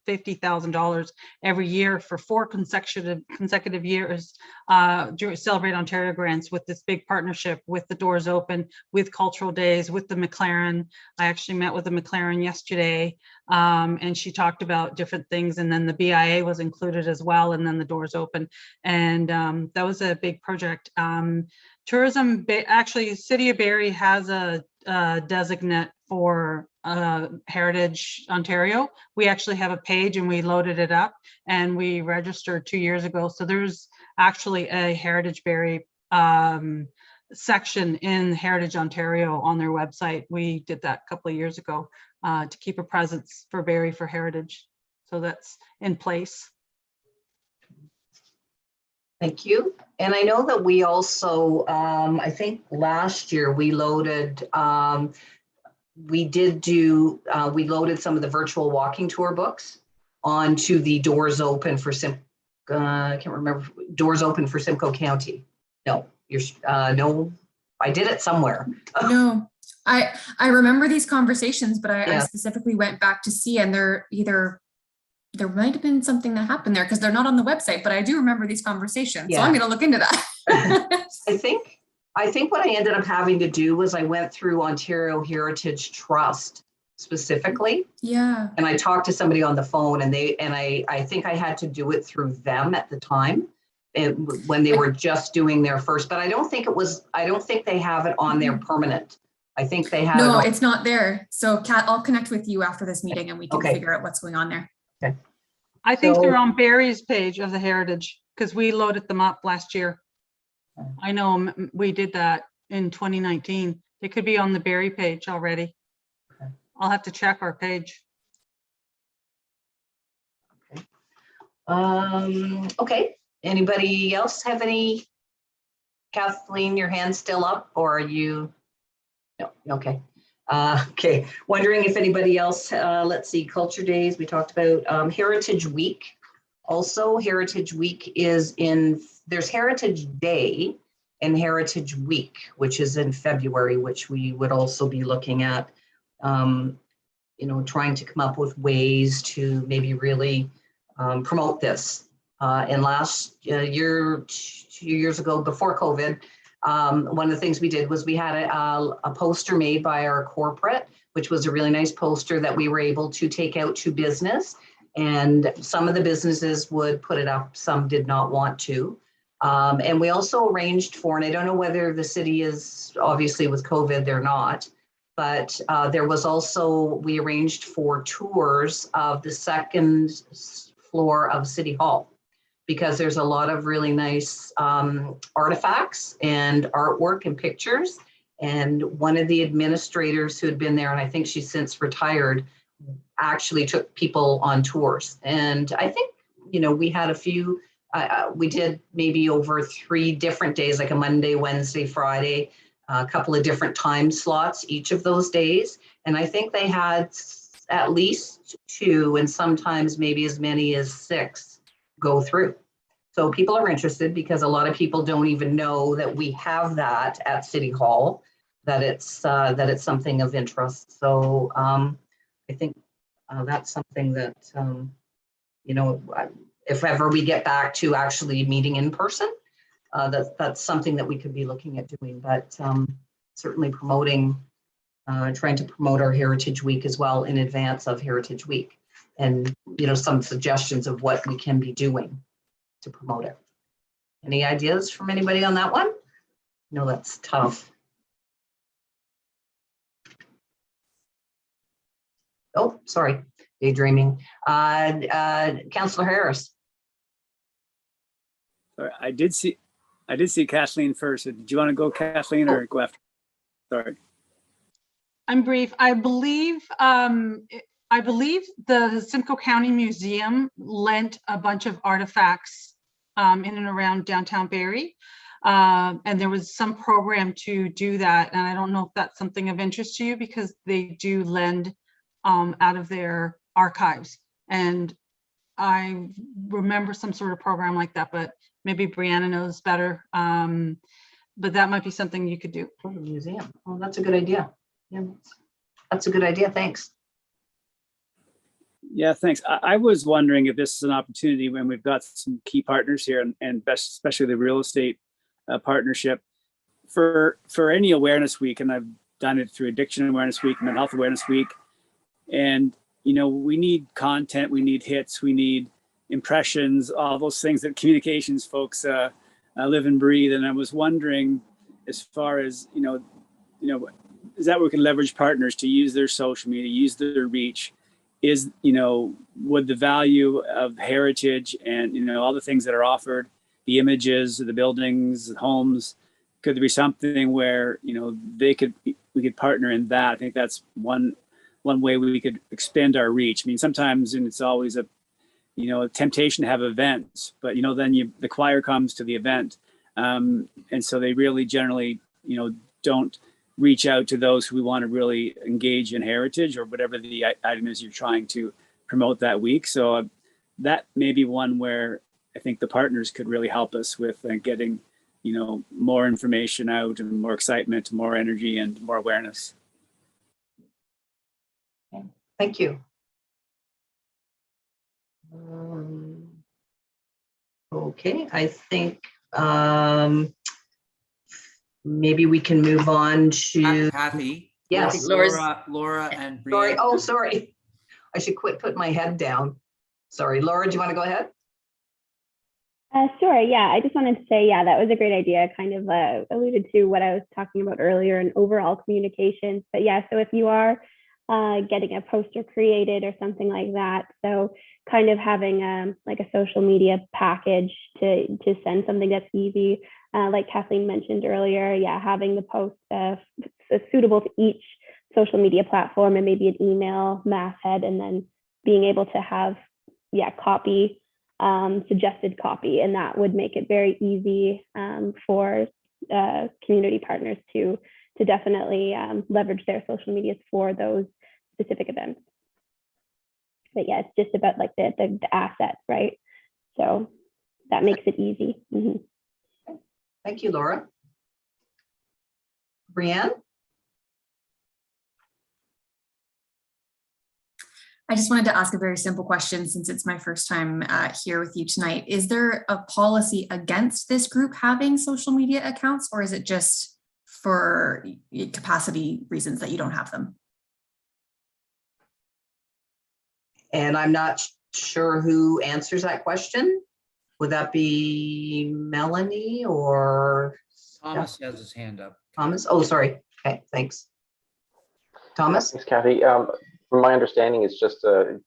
$50,000 every year for 4 consecutive years during Celebrate Ontario grants, with this big partnership with the Doors Open, with Cultural Days, with the McLaren. I actually met with the McLaren yesterday, and she talked about different things, and then the BIA was included as well, and then the Doors Open, and that was a big project. Tourism, actually, City of Barrie has a designate for Heritage Ontario. We actually have a page, and we loaded it up, and we registered 2 years ago. So there's actually a Heritage Barrie section in Heritage Ontario on their website. We did that a couple of years ago to keep a presence for Barrie for heritage. So that's in place. Thank you. And I know that we also, I think last year we loaded, we loaded some of the virtual walking tour books onto the Doors Open for I can't remember, Doors Open for Simcoe County. No, no, I did it somewhere. No, I remember these conversations, but I Yeah. specifically went back to see, and there might have been something that happened there because they're not on the website, but I do remember these conversations. So I'm going to look into that. I think what I ended up having to do was I went through Ontario Heritage Trust specifically. Yeah. And I talked to somebody on the phone, and I think I had to do it through them at the time, when they were just doing their first, but I don't think they have it on their permanent. I think they have No, it on, it's not there. So Kat, I'll connect with you after this meeting and we can Okay. figure out what's going on there. Okay. I think So- they're on Barrie's page of the Heritage because we loaded them up last year. I know we did that in 2019. They could be on the Barrie page already. Okay. I'll have to check our page. Okay. Anybody else have any? Kathleen, your hand's still up, or are you? No, okay. Okay, wondering if anybody else, let's see, Culture Days, we talked about, Heritage Week. Also, Heritage Week there's Heritage Day and Heritage Week, which is in February, which we would also be looking at, trying to come up with ways to maybe really promote this. And last year, 2 years ago, before COVID, one of the things we did was we had a poster made by our corporate, which was a really nice poster that we were able to take out to business. And some of the businesses would put it up, some did not want to. And we also arranged for, and I don't know whether the city is, obviously with COVID, they're not, but there was also, we arranged for tours of the second floor of City Hall, because there's a lot of really nice artifacts and artwork and pictures. And one of the administrators who had been there, and I think she's since retired, actually took people on tours. And I think, we had a few, we did maybe over 3 different days, like a Monday, Wednesday, Friday, a couple of different time slots each of those days. And I think they had at least 2 and sometimes maybe as many as 6 go through. So people are interested because a lot of people don't even know that we have that at City Hall, that it's something of interest. So I think that's something that, if ever we get back to actually meeting in person, that's something that we could be looking at doing, but certainly trying to promote our Heritage Week as well in advance of Heritage Week, and some suggestions of what we can be doing to promote it. Any ideas from anybody on that one? No, that's tough. Oh, sorry, daydreaming. Councillor Harris. Sorry, I did see Kathleen first. Did you want to go, Kathleen, or go after? Sorry. I'm brief. I believe the Simcoe County Museum lent a bunch of artifacts in and around downtown Barrie. And there was some program to do that. And I don't know if that's something of interest to you, because they do lend out of their archives. And I remember some sort of program like that, but maybe Brianna knows better. But that might be something you could do. For the museum. Oh, that's a good idea. Yeah, that's a good idea. Thanks. Yeah, thanks. I was wondering if this is an opportunity when we've got some key partners here, and especially the real estate partnership, for any awareness week, and I've done it through Addiction Awareness Week, Mental Health Awareness Week, and we need content, we need hits, we need impressions, all those things that communications folks live and breathe. And I was wondering, as far as is that we can leverage partners to use their social media, use their reach. Is, would the value of heritage and, all the things that are offered, the images, the buildings, the homes, could there be something where, we could partner in that? I think that's one way we could expand our reach. I mean, sometimes, and it's always a temptation to have events, but, then the choir comes to the event. And so they really generally, don't reach out to those who want to really engage in heritage or whatever the item is you're trying to promote that week. So that may be one where I think the partners could really help us with getting, more information out and more excitement, more energy, and more awareness. Thank you. Okay, I think maybe we can move on to Kathy. yes, Laura and Brienne. Sorry. Oh, sorry. I should quit putting my head down. Sorry, Laura, do you want to go ahead? Sure. Yeah, I just wanted to say, yeah, that was a great idea. Kind of alluded to what I was talking about earlier in overall communications. But yeah, so if you are getting a poster created or something like that, so kind of having like a social media package to send something that's easy, like Kathleen mentioned earlier. Yeah, having the post suitable to each social media platform and maybe an email masthead, and then being able to have copy. Suggested copy, and that would make it very easy for community partners to definitely leverage their social medias for those specific events. But yeah, it's just about like the assets, right? So that makes it easy. Mm-hmm. Thank you, Laura. Brienne? I just wanted to ask a very simple question since it's my first time here with you tonight. Is there a policy against this group having social media accounts, or is it just for capacity reasons that you don't have them? And I'm not sure who answers that question. Would that be Melanie or? Thomas has his hand up. Thomas? Oh, sorry. Okay, thanks. Thomas? Thanks, Kathy. From my understanding, it's just a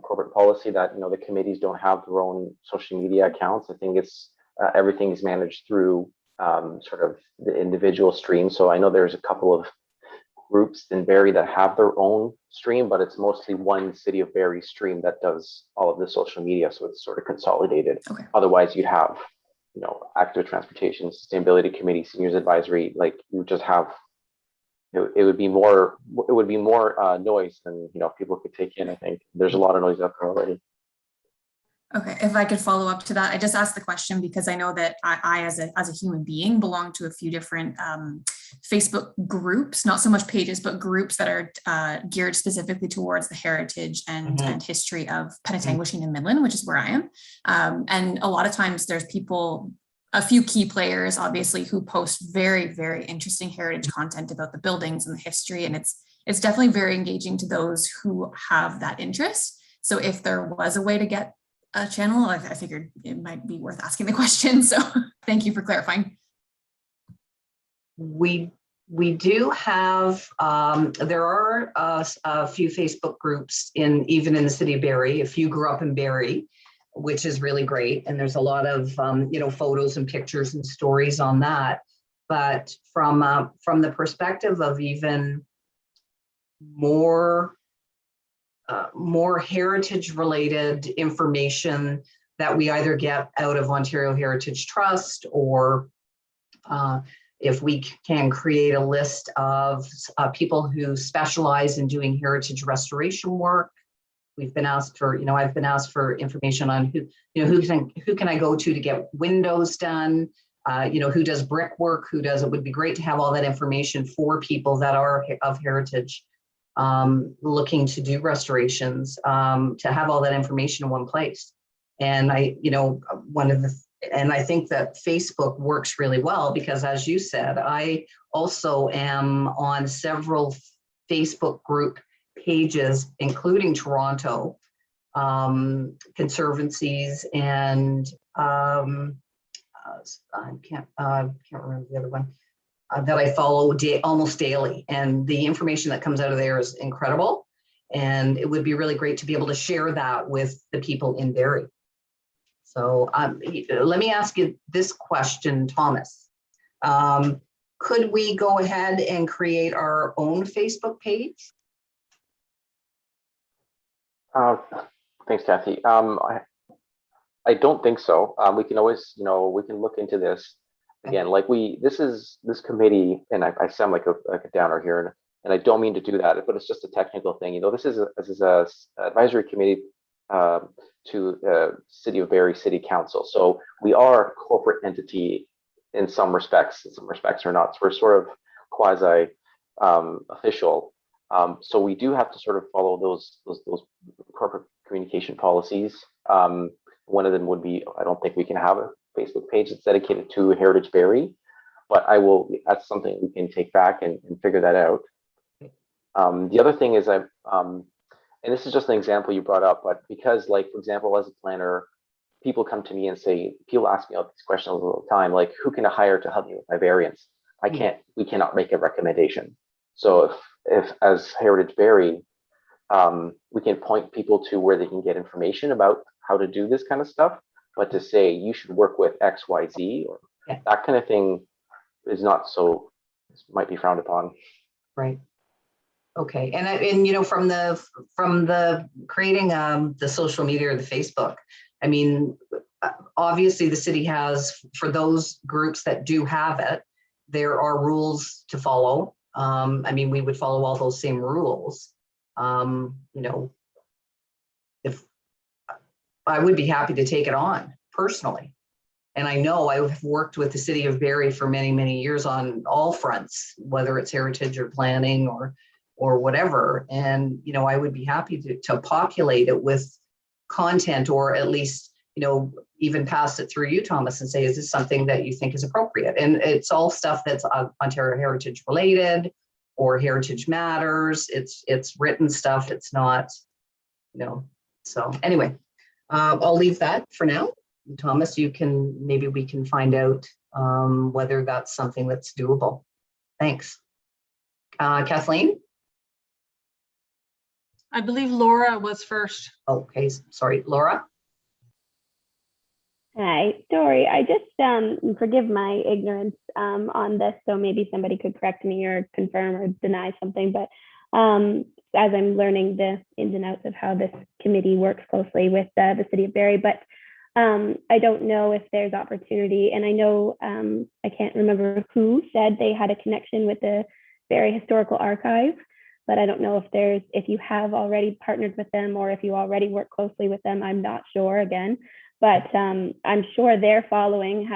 corporate policy that the committees don't have their own social media accounts. I think it's everything is managed through sort of the individual stream. So I know there's a couple of groups in Barrie that have their own stream, but it's mostly one City of Barrie stream that does all of the social media. So it's sort of consolidated. Okay. Otherwise, you'd have active transportation, sustainability committee, seniors advisory. Like you just have. It would be more noise than people could take in. I think there's a lot of noise out there already. Okay, if I could follow up to that, I just asked the question because I know that I as a human being belong to a few different Facebook groups, not so much pages, but groups that are geared specifically towards the heritage and history of Penetanguishene and Midland, which is where I am. And a lot of times there's people, a few key players, obviously, who post very, very interesting heritage content about the buildings and the history. And it's definitely very engaging to those who have that interest. So if there was a way to get a channel, I figured it might be worth asking the question. So thank you for clarifying. We do have, there are a few Facebook groups even in the City of Barrie. If you grew up in Barrie, which is really great. And there's a lot of, photos and pictures and stories on that. But from the perspective of even more heritage related information that we either get out of Ontario Heritage Trust, or if we can create a list of people who specialize in doing heritage restoration work. We've been asked for, I've been asked for information on who can I go to get windows done, who does brickwork, it would be great to have all that information for people that are of heritage looking to do restorations, to have all that information in one place. And I think that Facebook works really well because, as you said, I also am on several Facebook group pages, including Toronto conservancies, and I can't remember the other one that I follow almost daily. And the information that comes out of there is incredible. And it would be really great to be able to share that with the people in Barrie. So let me ask you this question, Thomas. Could we go ahead and create our own Facebook page? Thanks, Kathy. I don't think so. We can always, we can look into this. again, like this committee, and I sound like a downer here, and I don't mean to do that, but it's just a technical thing. You know, this is a advisory committee to City of Barrie City Council. So we are a corporate entity in some respects. In some respects or not. So we're sort of quasi official. So we do have to sort of follow those corporate communication policies. One of them would be, I don't think we can have a Facebook page that's dedicated to Heritage Barrie, but that's something we can take back and figure that out. The other thing is and this is just an example you brought up, but because, like, for example, as a planner, people come to me and people ask me all these questions all the time, like, who can I hire to help me with my variance? We cannot make a recommendation. So if as Heritage Barrie, we can point people to where they can get information about how to do this kind of stuff, but to say you should work with X, Y, Z, or that kind of thing is not might be frowned upon. Right. Okay, and you know, from the creating the social media or the Facebook, I mean, obviously the city has, for those groups that do have it, there are rules to follow. I mean, we would follow all those same rules. You know, if I would be happy to take it on personally. And I know I've worked with the City of Barrie for many, many years on all fronts, whether it's heritage or planning or whatever. And, you know, I would be happy to populate it with content, or at least, you know, even pass it through you, Thomas, and say, is this something that you think is appropriate? And it's all stuff that's Ontario Heritage related or Heritage Matters. It's written stuff. It's not, you know, so anyway, I'll leave that for now. Thomas, maybe we can find out whether that's something that's doable. Thanks. Kathleen? I believe Laura was first. Okay, sorry, Laura. Hi, sorry, I just forgive my ignorance on this, so maybe somebody could correct me or confirm or deny something, but as I'm learning the ins and outs of how this committee works closely with the City of Barrie, but I don't know if there's opportunity, and I know I can't remember who said they had a connection with the Barrie Historical Archive, but I don't know if you have already partnered with them or if you already work closely with them. I'm not sure again, but I'm sure their following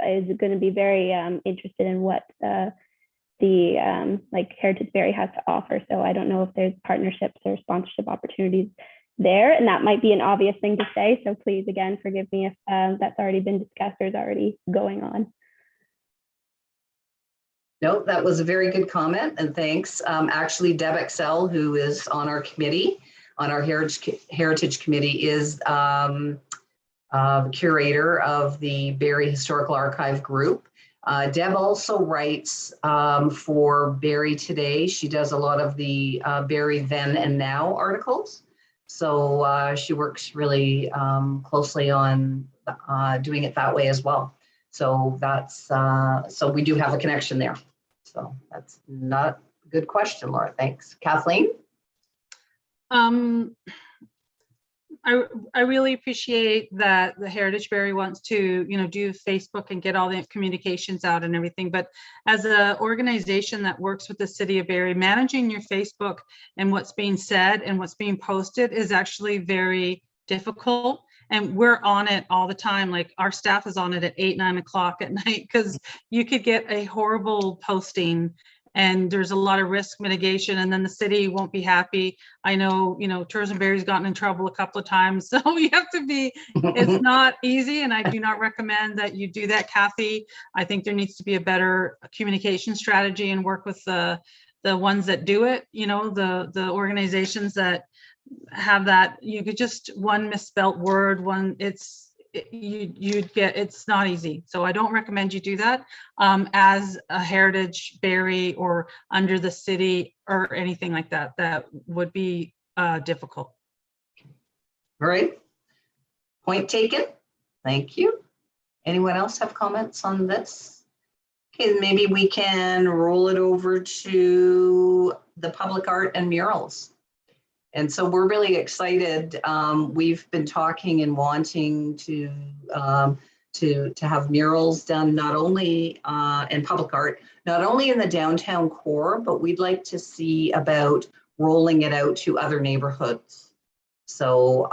is going to be very interested in what like Heritage Barrie has to offer. So I don't know if there's partnerships or sponsorship opportunities there, and that might be an obvious thing to say. So please, again, forgive me if that's already been discussed or is already going on. No, that was a very good comment, and thanks. Actually, Deb Excel, who is on our committee, on our Heritage Committee, is curator of the Barrie Historical Archive group. Deb also writes for Barrie Today. She does a lot of the Barrie Then and Now articles. So she works really closely on doing it that way as well. So that's so we do have a connection there. So that's not a good question, Laura. Thanks. Kathleen? I really appreciate that the Heritage Barrie wants to, you know, do Facebook and get all the communications out and everything. But as an organization that works with the City of Barrie, managing your Facebook and what's being said and what's being posted is actually very difficult. And we're on it all the time. Like our staff is on it at 8, 9 o'clock at night, because you could get a horrible posting and there's a lot of risk mitigation, and then the city won't be happy. I know, you know, Tourism Barrie's gotten in trouble a couple of times, so you have to be, it's not easy, and I do not recommend that you do that, Kathy. I think there needs to be a better communication strategy and work with the ones that do it, you know, the organizations that have that. You could just one misspelt word, you'd get, it's not easy. So I don't recommend you do that as a Heritage Barrie or under the city or anything like that. That would be difficult. All right. Point taken. Thank you. Anyone else have comments on this? Okay, maybe we can roll it over to the public art and murals. And so we're really excited. We've been talking and wanting to to have murals done not only in public art, not only in the downtown core, but we'd like to see about rolling it out to other neighborhoods. So,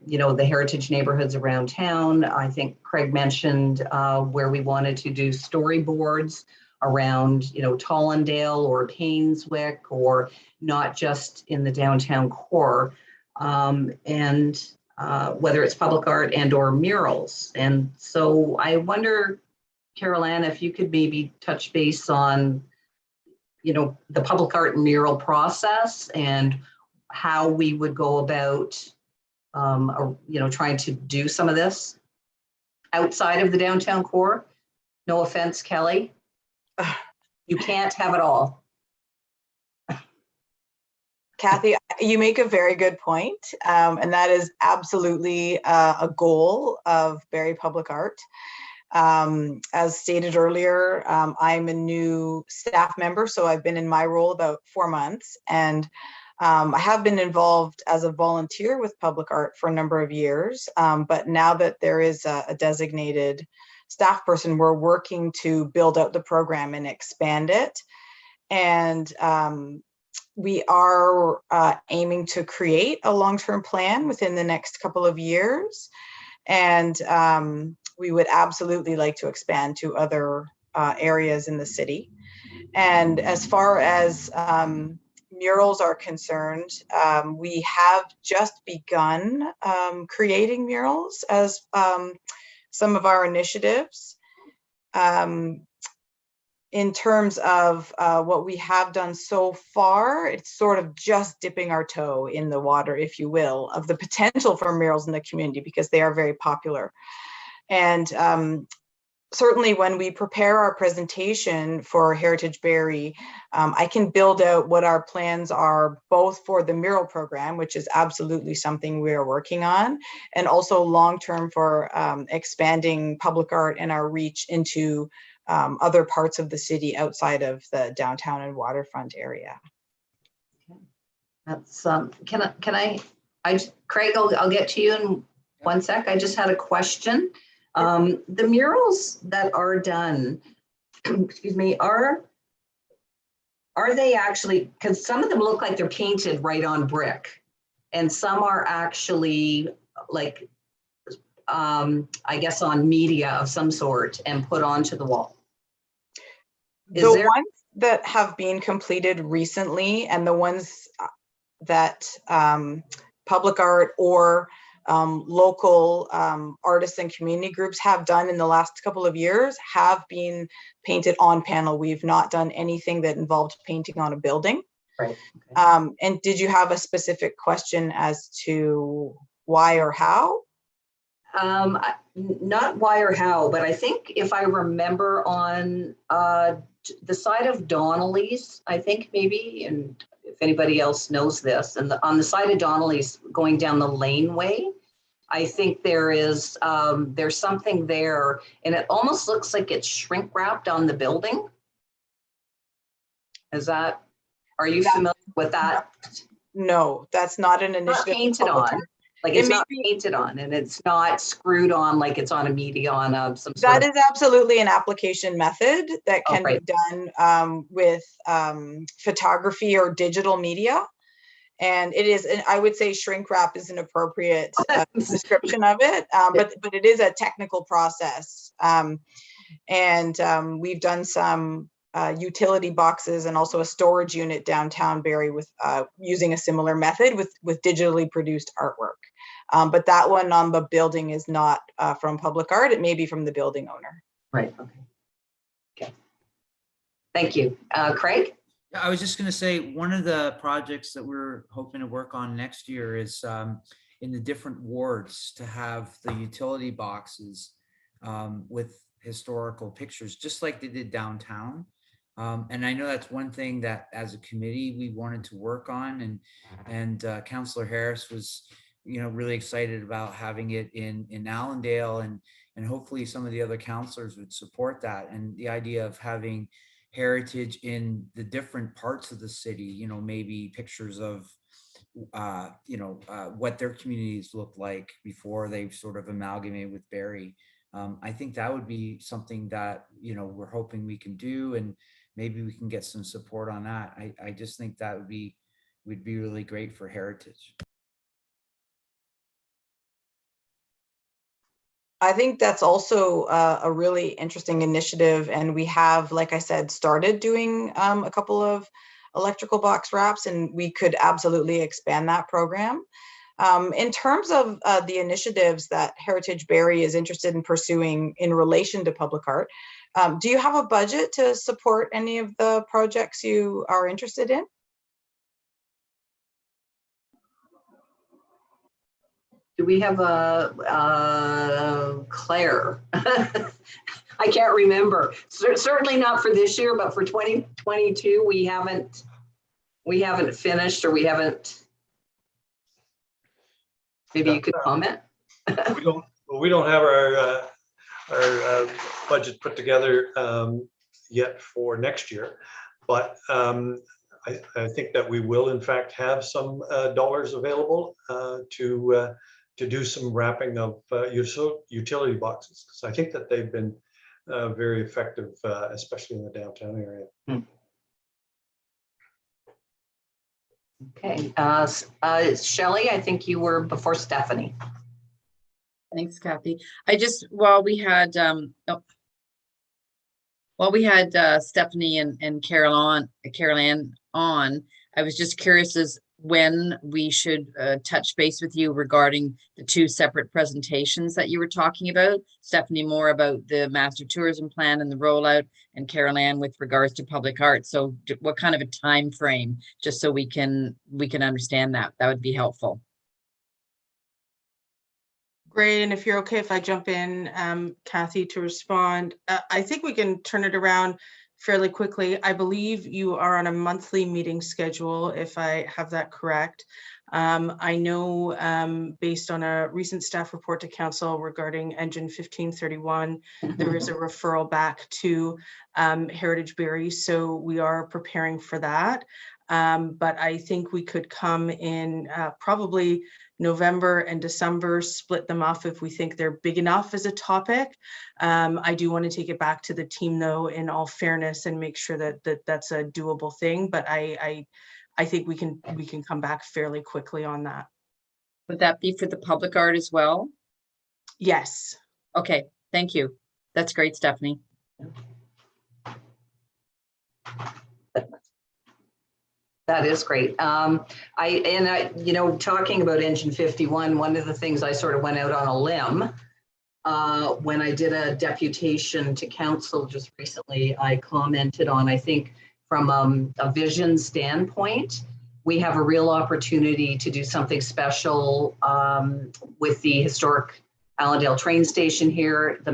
the heritage neighborhoods around town. I think Craig mentioned where we wanted to do storyboards around, Tollendale or Painswick, or not just in the downtown core, and whether it's public art and or murals. And so I wonder, Carol Ann, if you could maybe touch base on, the public art and mural process and how we would go about, trying to do some of this outside of the downtown core. No offense, Kelly. You can't have it all. Kathy, you make a very good point, and that is absolutely a goal of Barrie Public Art. As stated earlier, I'm a new staff member, so I've been in my role about 4 months, and I have been involved as a volunteer with public art for a number of years, but now that there is a designated staff person, we're working to build out the program and expand it. And we are aiming to create a long-term plan within the next couple of years. And we would absolutely like to expand to other areas in the city. And as far as murals are concerned, we have just begun creating murals as some of our initiatives. In terms of what we have done so far, it's sort of just dipping our toe in the water, if you will, of the potential for murals in the community, because they are very popular. And certainly when we prepare our presentation for Heritage Barrie, I can build out what our plans are, both for the mural program, which is absolutely something we are working on, and also long-term for expanding public art and our reach into other parts of the city outside of the downtown and waterfront area. That's Craig, I'll get to you in 1 sec. I just had a question. The murals that are done, excuse me, are they actually, because some of them look like they're painted right on brick, and some are actually like, I guess on media of some sort and put onto the wall. The ones that have been completed recently and the ones that public art or local artists and community groups have done in the last couple of years have been painted on panel. We've not done anything that involved painting on a building. Right. Okay. And did you have a specific question as to why or how? Not why or how, but I think if I remember on the side of Donnelly's, I think maybe, and if anybody else knows this, and on the side of Donnelly's going down the laneway, I think there is, there's something there, and it almost looks like it's shrink wrapped on the building. Are you familiar with that? No, that's not an initiative. Not painted on. Like it's not painted on, and it's not screwed on like it's on a media on some sort That is absolutely an application method that can be done with photography or digital media. And it is, I would say shrink wrap is an appropriate description of it, but it is a technical process. And we've done some utility boxes and also a storage unit downtown Barrie with using a similar method with digitally produced artwork. But that one on the building is not from public art. It may be from the building owner. Right. Okay. Thank you. Craig? I was just going to say, one of the projects that we're hoping to work on next year is in the different wards to have the utility boxes with historical pictures, just like they did downtown. And I know that's one thing that as a committee we wanted to work on, and Councillor Harris was, really excited about having it in Allendale, and hopefully some of the other councillors would support that. And the idea of having heritage in the different parts of the city, maybe pictures of what their communities looked like before they've sort of amalgamated with Barrie. I think that would be something that, you know, we're hoping we can do, and maybe we can get some support on that. I just think that would be really great for heritage. I think that's also a really interesting initiative. And we have, like I said, started doing a couple of electrical box wraps, and we could absolutely expand that program. In terms of the initiatives that Heritage Barrie is interested in pursuing in relation to public art, do you have a budget to support any of the projects you are interested in? Do we have Claire? I can't remember. Certainly not for this year, but for 2022, we haven't finished, or we haven't. Maybe you could comment. we don't have our budget put together yet for next year, but I think that we will in fact have some dollars available to do some wrapping of utility boxes, because I think that they've been very effective, especially in the downtown area. Okay, Shelley, I think you were before Stephanie. Thanks, Kathy. While we had Stephanie and Carol Ann on, I was just curious as when we should touch base with you regarding the two separate presentations that you were talking about. Stephanie more about the master tourism plan and the rollout, and Carol Ann with regards to public art. So what kind of a time frame, just so we can understand that would be helpful. Great, and if you're okay if I jump in, Kathy, to respond, I think we can turn it around fairly quickly. I believe you are on a monthly meeting schedule, if I have that correct. I know based on a recent staff report to council regarding Engine 1531, there is a referral back to Heritage Barrie, so we are preparing for that. But I think we could come in probably November and December, split them off if we think they're big enough as a topic. I do want to take it back to the team though, in all fairness, and make sure that that's a doable thing. But I think we can come back fairly quickly on that. Would that be for the public art as well? Yes. Okay, thank you. That's great, Stephanie. That is great. You know, talking about Engine 51, one of the things I sort of went out on a limb when I did a deputation to council just recently, I commented on, I think from a vision standpoint, we have a real opportunity to do something special with the historic Allendale train station here, the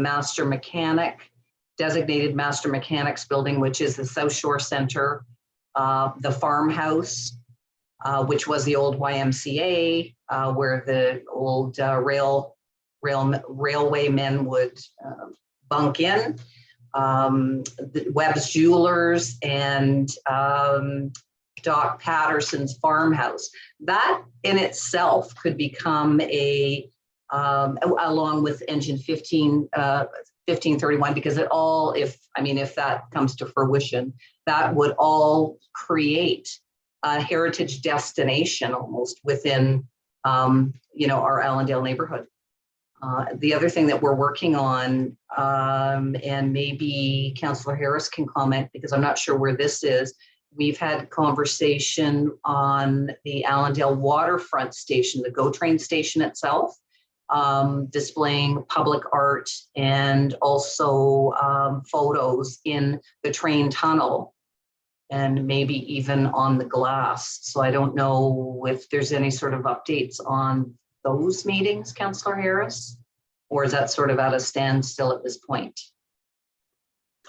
designated master mechanics building, which is the South Shore Center, the farmhouse, which was the old YMCA, where the old railway men would bunk in, the Webb's Jewelers, and Doc Patterson's farmhouse. That in itself could become along with Engine 1531, because it all, if that comes to fruition, that would all create a heritage destination almost within, our Allendale neighborhood. The other thing that we're working on, and maybe Councillor Harris can comment because I'm not sure where this is, we've had conversation on the Allendale waterfront station, the GO train station itself, displaying public art and also photos in the train tunnel and maybe even on the glass. So I don't know if there's any sort of updates on those meetings, Councillor Harris, or is that sort of at a standstill at this point?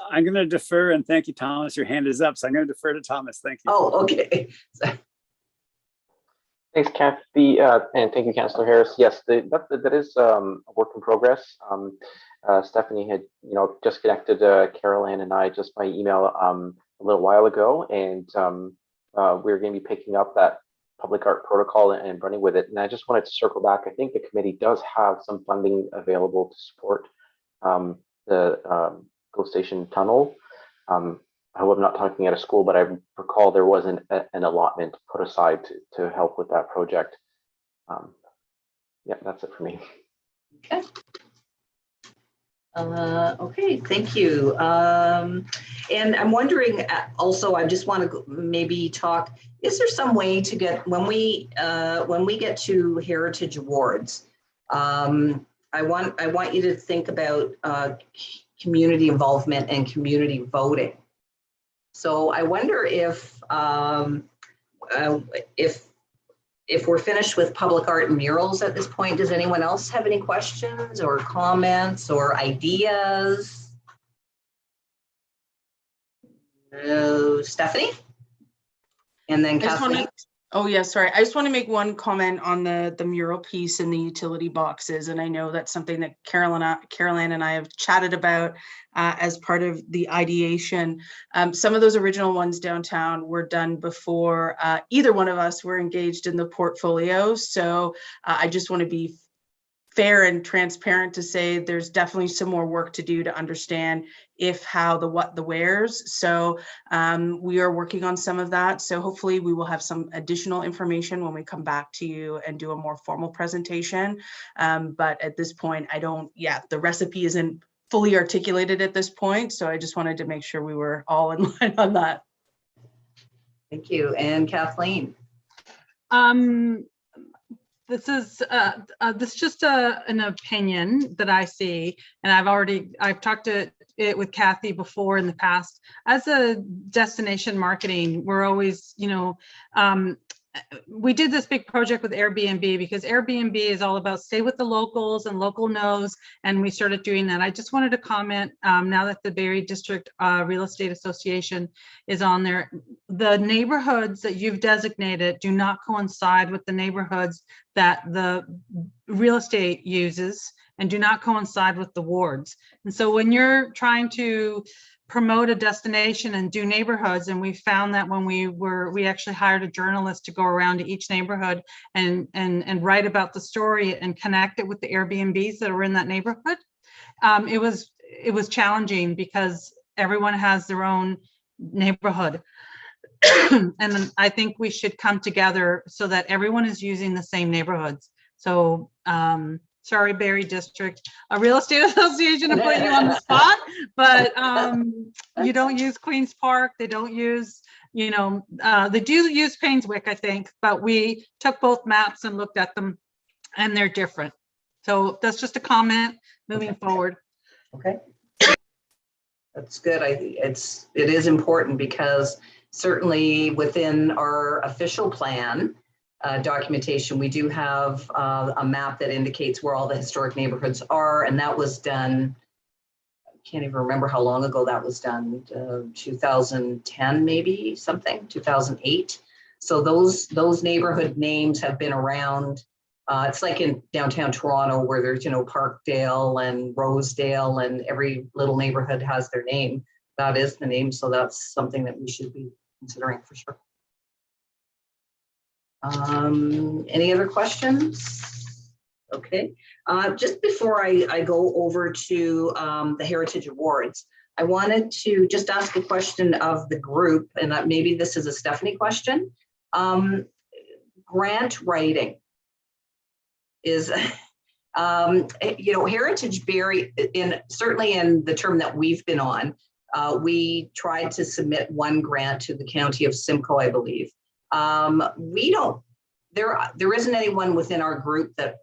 I'm going to defer, and thank you, Thomas. Your hand is up, so I'm going to defer to Thomas. Thank you. Oh, okay. Thanks, Kathy, and thank you, Councillor Harris. Yes, that is a work in progress. Stephanie had, just connected Carol Ann and I just by email a little while ago, and we're going to be picking up that public art protocol and running with it. And I just wanted to circle back. I think the committee does have some funding available to support the GO Station tunnel. I hope I'm not talking at a school, but I recall there wasn't an allotment put aside to help with that project. Yeah, that's it for me. Okay. Okay, thank you. And I'm wondering also, I just want to maybe talk, is there some way to get, when we get to Heritage Awards, I want you to think about community involvement and community voting. So I wonder if we're finished with public art and murals at this point, does anyone else have any questions or comments or ideas? Stephanie? And then Kathleen? Oh yeah, sorry. I just want to make one comment on the mural piece and the utility boxes. And I know that's something that Caroline and I have chatted about as part of the ideation. Some of those original ones downtown were done before either one of us were engaged in the portfolio. So I just want to be fair and transparent to say there's definitely some more work to do to understand if, how, the what, the wheres. So we are working on some of that. So hopefully we will have some additional information when we come back to you and do a more formal presentation. But at this point, the recipe isn't fully articulated at this point. So I just wanted to make sure we were all in line on that. Thank you. And Kathleen? This is just an opinion that I see, and I've talked to it with Kathy before in the past. As a destination marketing, we're always, we did this big project with Airbnb because Airbnb is all about stay with the locals and local knows, and we started doing that. I just wanted to comment now that the Barrie District Real Estate Association is on there, the neighborhoods that you've designated do not coincide with the neighborhoods that the real estate uses and do not coincide with the wards. And so when you're trying to promote a destination and do neighborhoods, and we found that when we actually hired a journalist to go around to each neighborhood and write about the story and connect it with the Airbnbs that are in that neighborhood, it was challenging because everyone has their own neighborhood. And I think we should come together so that everyone is using the same neighborhoods. So sorry, Barrie District, a real estate association, to put you on the spot, but you don't use Queen's Park. They don't use, they do use Painswick, I think, but we took both maps and looked at them and they're different. So that's just a comment moving forward. Okay. That's good. It is important because certainly within our official plan, documentation, we do have a map that indicates where all the historic neighborhoods are, and that was done, I can't even remember how long ago that was done, 2010 maybe, something, 2008. So those neighborhood names have been around. It's like in downtown Toronto where there's, Parkdale and Rosedale, and every little neighborhood has their name. That is the name, so that's something that we should be considering for sure. Any other questions? Okay, just before I go over to the Heritage Awards, I wanted to just ask a question of the group, and maybe this is a Stephanie question. Grant writing is, Heritage Barrie, certainly in the term that we've been on, we tried to submit one grant to the County of Simcoe, I believe. There isn't anyone within our group that,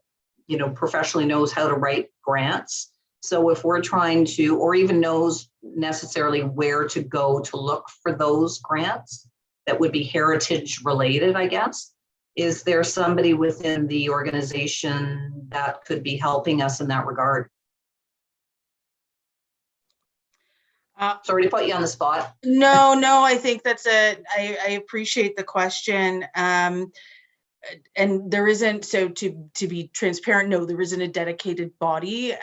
professionally knows how to write grants. So if we're trying to, or even knows necessarily where to go to look for those grants that would be heritage related, I guess, is there somebody within the organization that could be helping us in that regard? Sorry to put you on the spot. No, I think that's I appreciate the question. and there isn't, so to be transparent, no, there isn't a dedicated body.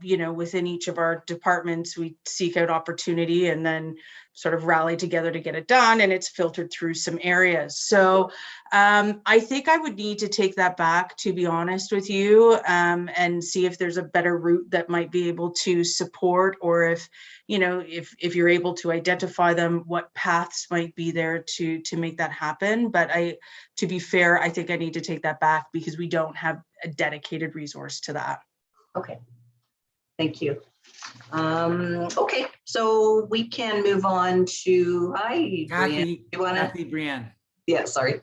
Within each of our departments, we seek out opportunity and then sort of rally together to get it done, and it's filtered through some areas. So I think I would need to take that back, to be honest with you, and see if there's a better route that might be able to support, or if you're able to identify them, what paths might be there to make that happen. But to be fair, I think I need to take that back because we don't have a dedicated resource to that. Okay, thank you. Okay, so we can move on to, hi, Kathy, Brian. Kathy, Brian. Yeah, sorry.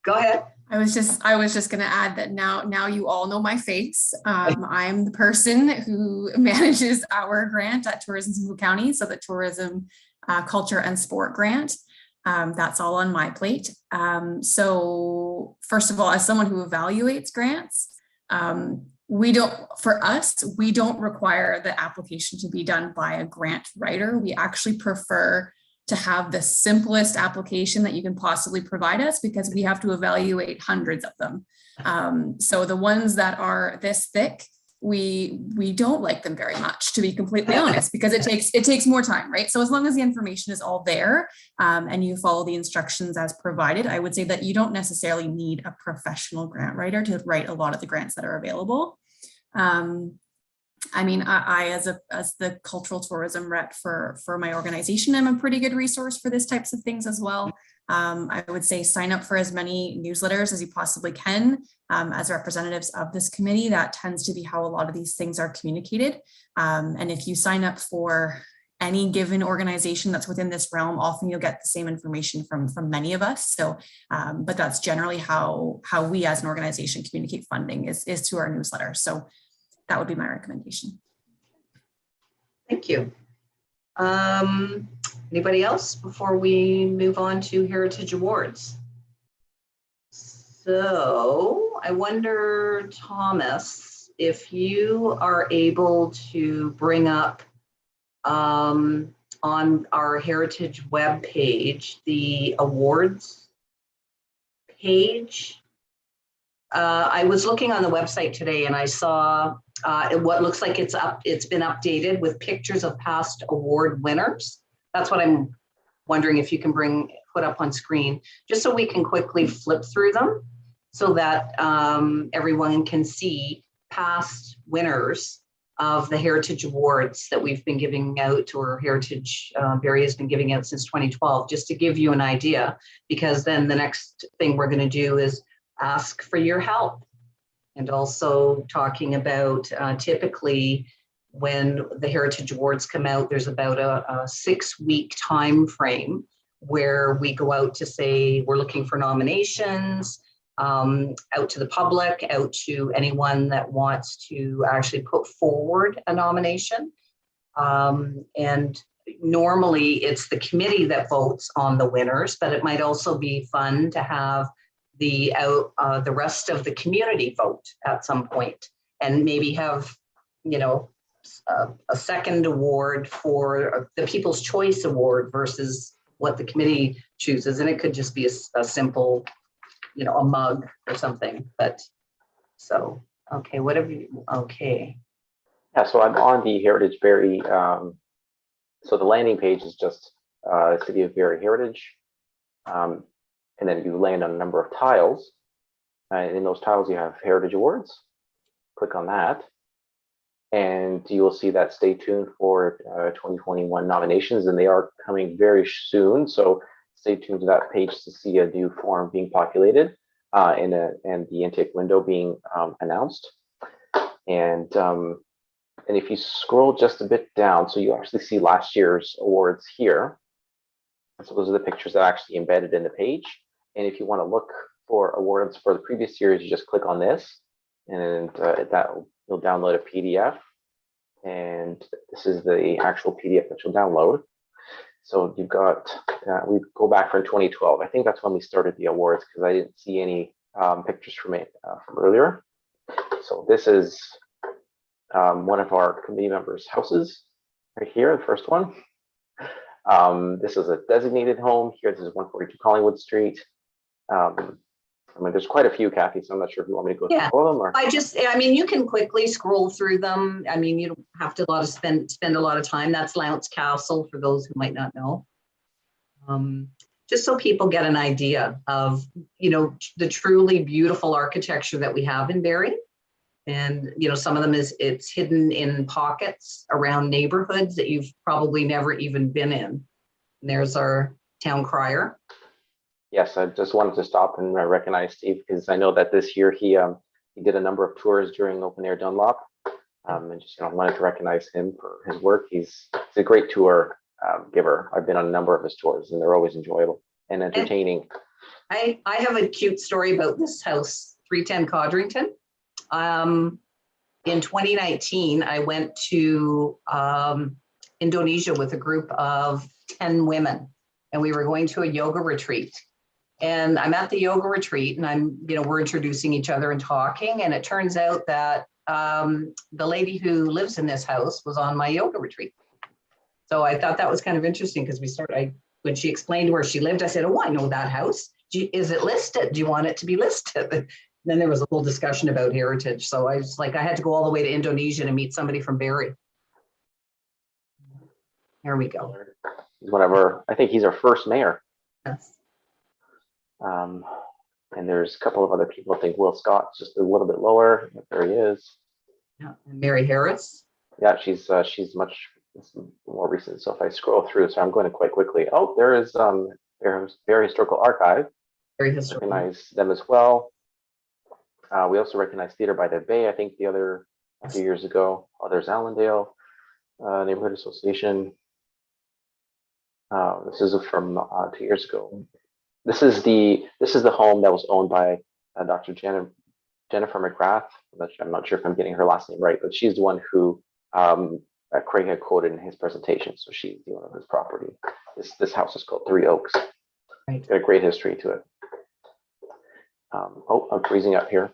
Go ahead. I was just going to add that now you all know my face. I'm the person who manages our grant at Tourism Simcoe County, so the tourism, culture and sport grant. That's all on my plate. So first of all, as someone who evaluates grants, we don't require the application to be done by a grant writer. We actually prefer to have the simplest application that you can possibly provide us, because we have to evaluate hundreds of them. So the ones that are this thick, we don't like them very much, to be completely honest, because it takes more time, right? So as long as the information is all there, and you follow the instructions as provided, I would say that you don't necessarily need a professional grant writer to write a lot of the grants that are available. I mean, I as the cultural tourism rep for my organization, I'm a pretty good resource for these types of things as well. I would say sign up for as many newsletters as you possibly can as representatives of this committee. That tends to be how a lot of these things are communicated. And if you sign up for any given organization that's within this realm, often you'll get the same information from many of us. So, but that's generally how we as an organization communicate funding is through our newsletter. So that would be my recommendation. Thank you. Anybody else before we move on to Heritage Awards? So I wonder, Thomas, if you are able to bring up on our Heritage web page the awards page. I was looking on the website today and I saw what looks like it's been updated with pictures of past award winners. That's what I'm wondering if you can put up on screen, just so we can quickly flip through them so that everyone can see past winners of the Heritage Awards that we've been giving out, or Heritage Barrie has been giving out since 2012, just to give you an idea, because then the next thing we're going to do is ask for your help. And also talking about typically when the Heritage Awards come out, there's about a 6-week time frame where we go out to say we're looking for nominations, out to the public, out to anyone that wants to actually put forward a nomination. And normally it's the committee that votes on the winners, but it might also be fun to have the rest of the community vote at some point, and maybe have, a second award for the People's Choice Award versus what the committee chooses. And it could just be a simple, a mug or something. But so, okay, whatever you, okay. Yeah, so I'm on the Heritage Barrie. So the landing page is just City of Barrie Heritage. And then you land on a number of tiles. And in those tiles, you have Heritage Awards. Click on that. And you will see that stay tuned for 2021 nominations, and they are coming very soon. So stay tuned to that page to see a new form being populated and the intake window being announced. And if you scroll just a bit down, so you actually see last year's awards here. So those are the pictures that are actually embedded in the page. And if you want to look for awards for the previous years, you just click on this, and you'll download a PDF. And this is the actual PDF that you'll download. So you've got, we go back from 2012. I think that's when we started the awards, because I didn't see any pictures from earlier. So this is one of our committee members' houses right here, the first one. This is a designated home here. This is 142 Collingwood Street. I mean, there's quite a few, Kathy, so I'm not sure if you want me to go through Yeah. all of them or. I mean, you can quickly scroll through them. I mean, you don't have to spend a lot of time. That's Lounce Castle for those who might not know. Just so people get an idea of, you know, the truly beautiful architecture that we have in Barrie. And, you know, some of them it's hidden in pockets around neighborhoods that you've probably never even been in. And there's our town crier. Yes, I just wanted to stop and recognize Steve because I know that this year he did a number of tours during Open Air Dunlop, and just wanted to recognize him for his work. He's a great tour giver. I've been on a number of his tours, and they're always enjoyable and entertaining. I have a cute story about this house, 310 Codrington. In 2019, I went to Indonesia with a group of 10 women, and we were going to a yoga retreat. And I'm at the yoga retreat, and we're introducing each other and talking. And it turns out that the lady who lives in this house was on my yoga retreat. So I thought that was kind of interesting because when she explained where she lived, I said, "Oh, I know that house. Is it listed? Do you want it to be listed?" And then there was a whole discussion about heritage. So I was like, I had to go all the way to Indonesia to meet somebody from Barrie. There we go. He's I think he's our first mayor. Yes. And there's a couple of other people. I think Will Scott's just a little bit lower. There he is. Yeah, and Mary Harris. Yeah, she's much more recent. So if I scroll through, so I'm going to quite quickly. Oh, there is Barrie Historical Archive. Very historical. Recognize them as well. We also recognize Theater by the Bay. I think a few years ago. Oh, there's Allendale Neighborhood Association. This is from 2 years ago. This is the home that was owned by Dr. Jennifer McGrath. I'm not sure if I'm getting her last name right, but she's the one who Craig had quoted in his presentation. So she's the owner of his property. This house is called Three Oaks. Right. It's got a great history to it. Oh, I'm freezing up here.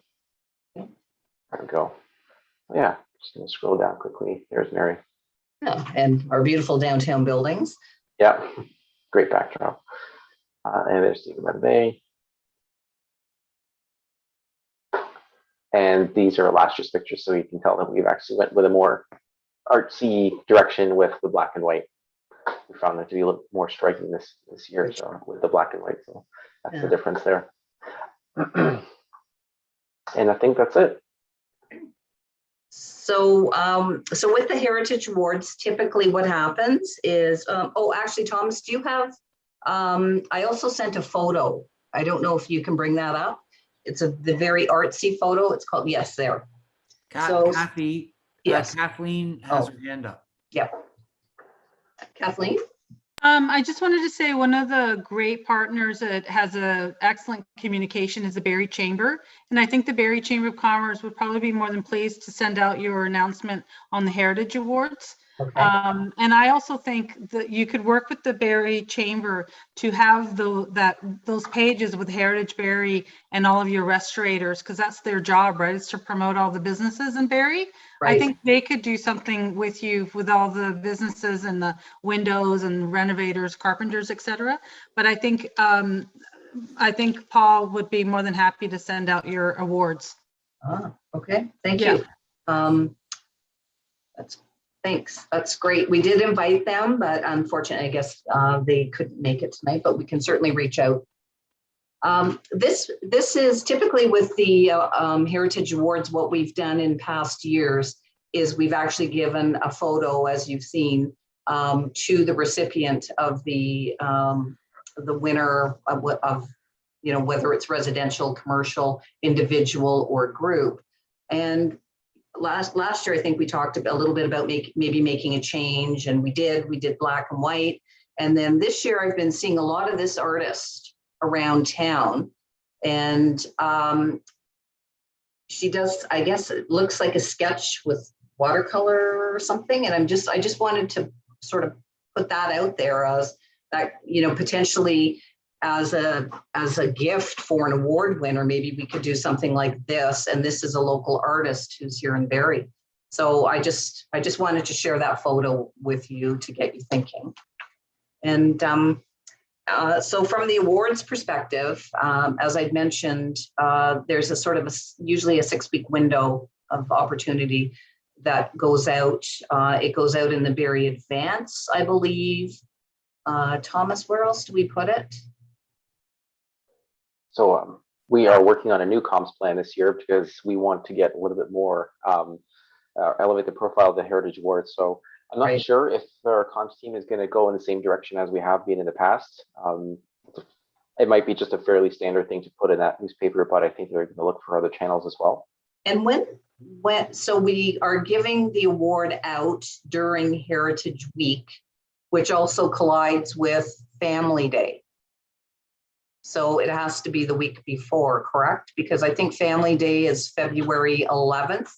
There we go. Yeah, just gonna scroll down quickly. There's Mary. Yeah, and our beautiful downtown buildings. Yeah, great backdrop. And there's Theater by the Bay. And these are last year's pictures, so you can tell that we've actually went with a more artsy direction with the black and white. We found that to be a little more striking this year, so with the black and white. So that's the difference there. And I think that's it. So, so with the Heritage Awards, typically what happens is, oh, actually, Thomas, do you have? I also sent a photo. I don't know if you can bring that up. It's the very artsy photo. It's called, yes, there. Kathy, yes. Kathleen has her hand up. Yep. Kathleen? I just wanted to say one of the great partners that has an excellent communication is the Barrie Chamber. And I think the Barrie Chamber of Commerce would probably be more than pleased to send out your announcement on the Heritage Awards. Okay. And I also think that you could work with the Barrie Chamber to have those pages with Heritage Barrie and all of your restorators, because that's their job, right? It's to promote all the businesses in Barrie. Right. I think they could do something with you with all the businesses and the windows and renovators, carpenters, etc. But I think Paul would be more than happy to send out your awards. Okay, thank you. Thanks, that's great. We did invite them, but unfortunately, I guess they couldn't make it tonight, but we can certainly reach out. This is typically with the Heritage Awards, what we've done in past years is we've actually given a photo, as you've seen, to the recipient of the winner of whether it's residential, commercial, individual, or group. And last year, I think we talked a little bit about maybe making a change, and we did black and white. And then this year I've been seeing a lot of this artist around town, and she does, I guess it looks like a sketch with watercolor or something. And I just wanted to sort of put that out there as that, potentially as a gift for an award winner, maybe we could do something like this. And this is a local artist who's here in Barrie. So I just wanted to share that photo with you to get you thinking. And So from the awards perspective, as I'd mentioned, there's a sort of usually a 6-week window of opportunity that goes out. It goes out in the Barrie Advance, I believe. Thomas, where else do we put it? So we are working on a new comms plan this year because we want to get a little bit more, elevate the profile of the Heritage Awards. So I'm not sure if our comms team is going to go in the same direction as we have been in the past. It might be just a fairly standard thing to put in that newspaper, but I think they're going to look for other channels as well. And so we are giving the award out during Heritage Week, which also collides with Family Day. So it has to be the week before, correct? Because I think Family Day is February 11th.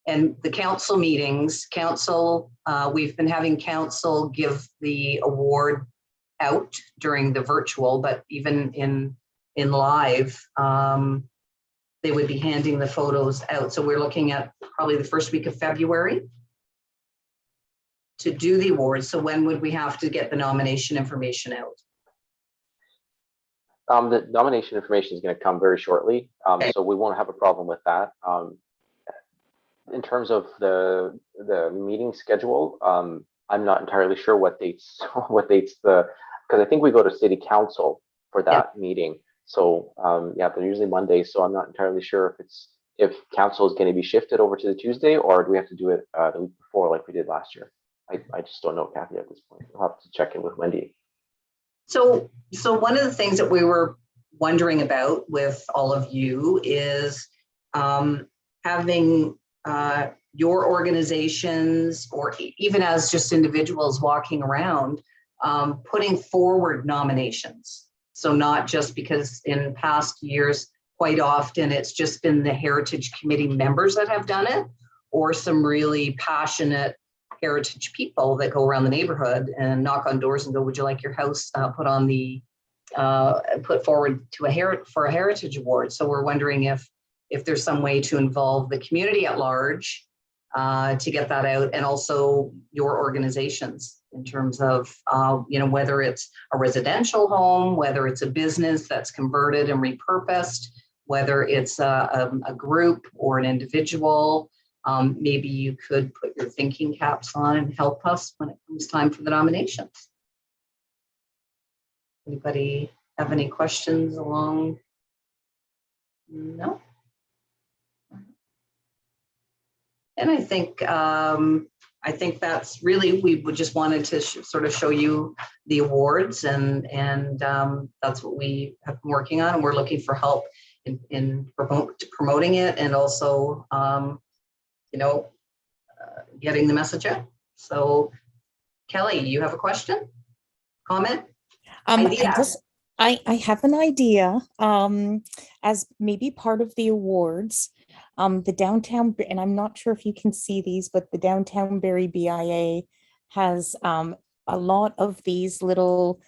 And the council meetings, we've been having council give the award out during the virtual, but even in live, they would be handing the photos out. So we're looking at probably the first week of February to do the awards. So when would we have to get the nomination information out? The nomination information is going to come very shortly, so we won't have a problem with that. In terms of the meeting schedule, I'm not entirely sure what dates because I think we go to City Council for that meeting. So yeah, they're usually Mondays. So I'm not entirely sure if council is going to be shifted over to the Tuesday, or do we have to do it the week before like we did last year? I just don't know, Kathy, at this point. I'll have to check in with Wendy. So one of the things that we were wondering about with all of you is having your organizations, or even as just individuals walking around, putting forward nominations. So not just because in past years, quite often it's just been the Heritage Committee members that have done it, or some really passionate Heritage people that go around the neighborhood and knock on doors and go, would you like your house put forward to for a Heritage Award? So we're wondering if there's some way to involve the community at large to get that out, and also your organizations in terms of, whether it's a residential home, whether it's a business that's converted and repurposed, whether it's a group or an individual. Maybe you could put your thinking caps on and help us when it comes time for the nominations. Anybody have any questions along? No? And I think that's really, we would just wanted to sort of show you the awards, and that's what we have been working on, and we're looking for help in promoting it, and also getting the message out. So Kelly, you have a question, comment? I have an idea, as maybe part of the awards, the downtown, and I'm not sure if you can see these, but the downtown Barrie BIA has a lot of these little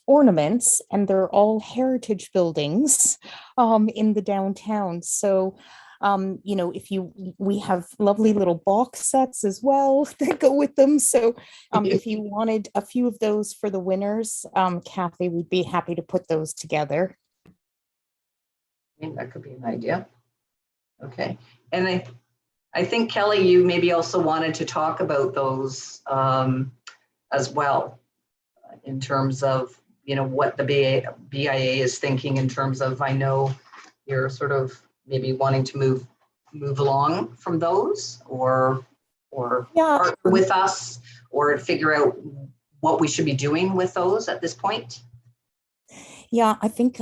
ornaments, and they're all heritage buildings in the downtown. So we have lovely little box sets as well that go with them. So if you wanted a few of those for the winners, Kathy, we'd be happy to put those together. I think that could be an idea. Okay. And I think, Kelly, you maybe also wanted to talk about those as well, in terms of, what the BIA is thinking in terms of, I know you're sort of maybe wanting to move along from those, or partner with us, or figure out what we should be doing with those at this point. Yeah, I think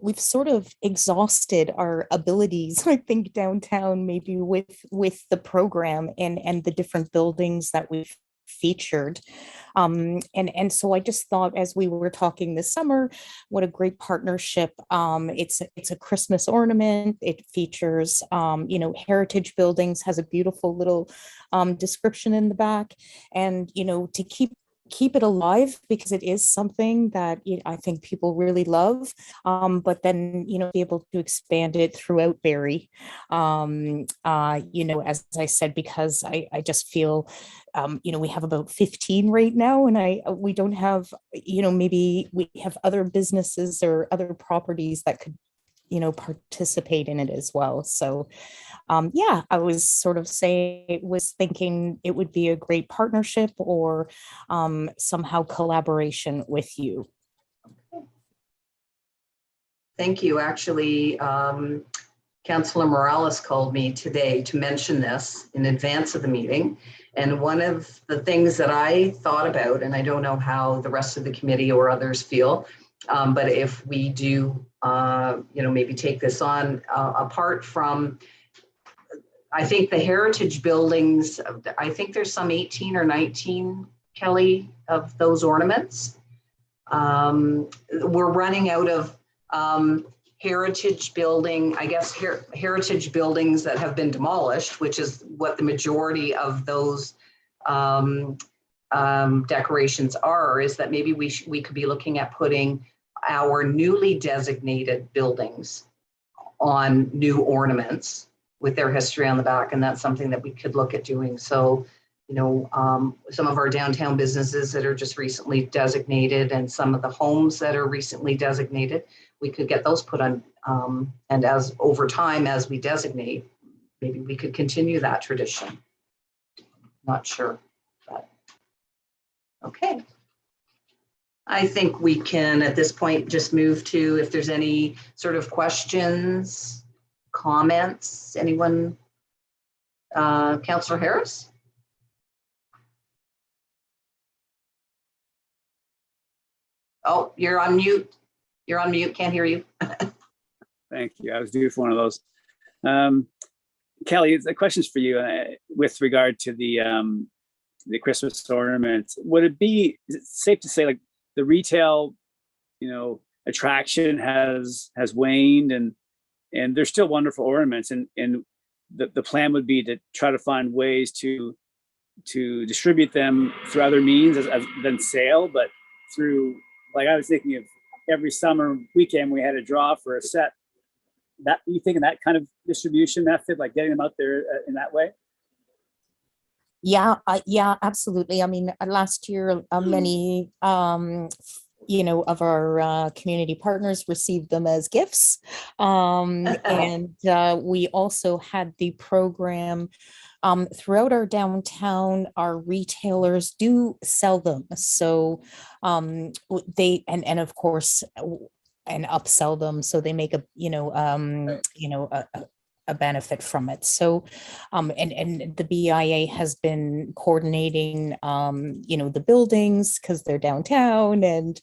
we've sort of exhausted our abilities, I think, downtown, maybe with the program and the different buildings that we've featured. And so I just thought, as we were talking this summer, what a great partnership. It's a Christmas ornament. It features, heritage buildings, has a beautiful little description in the back. And, to keep keep it alive because it is something that I think people really love, but then be able to expand it throughout Barrie. As I said, because I just feel we have about 15 right now, and we don't have, maybe we have other businesses or other properties that could participate in it as well. So I was thinking it would be a great partnership or somehow collaboration with you. Thank you. Actually, Councillor Morales called me today to mention this in advance of the meeting. And one of the things that I thought about, and I don't know how the rest of the committee or others feel, but if we do, maybe take this on, apart from, I think the heritage buildings, I think there's some 18 or 19, Kelly, of those ornaments. We're running out of heritage building, I guess, heritage buildings that have been demolished, which is what the majority of those decorations are, is that maybe we could be looking at putting our newly designated buildings on new ornaments with their history on the back. And that's something that we could look at doing. So, some of our downtown businesses that are just recently designated and some of the homes that are recently designated, we could get those put on. And as over time, as we designate, maybe we could continue that tradition. Not sure, but okay. I think we can, at this point, just move to if there's any sort of questions, comments, anyone? Councillor Harris? Oh, you're on mute. You're on mute, can't hear you. Thank you. I was due for one of those. Kelly, the question's for you with regard to the Christmas ornaments. Is it safe to say like the retail, attraction has waned and they're still wonderful ornaments, and the plan would be to try to find ways to distribute them through other means than sale, but through, like I was thinking of every summer weekend we had a draw for a set. That you think of that kind of distribution method, like getting them out there in that way? Yeah, absolutely. I mean, last year, many, of our community partners received them as gifts. And we also had the program throughout our downtown. Our retailers do sell them. So they, and of course, and upsell them. So they make a benefit from it. So, and the BIA has been coordinating, the buildings because they're downtown, and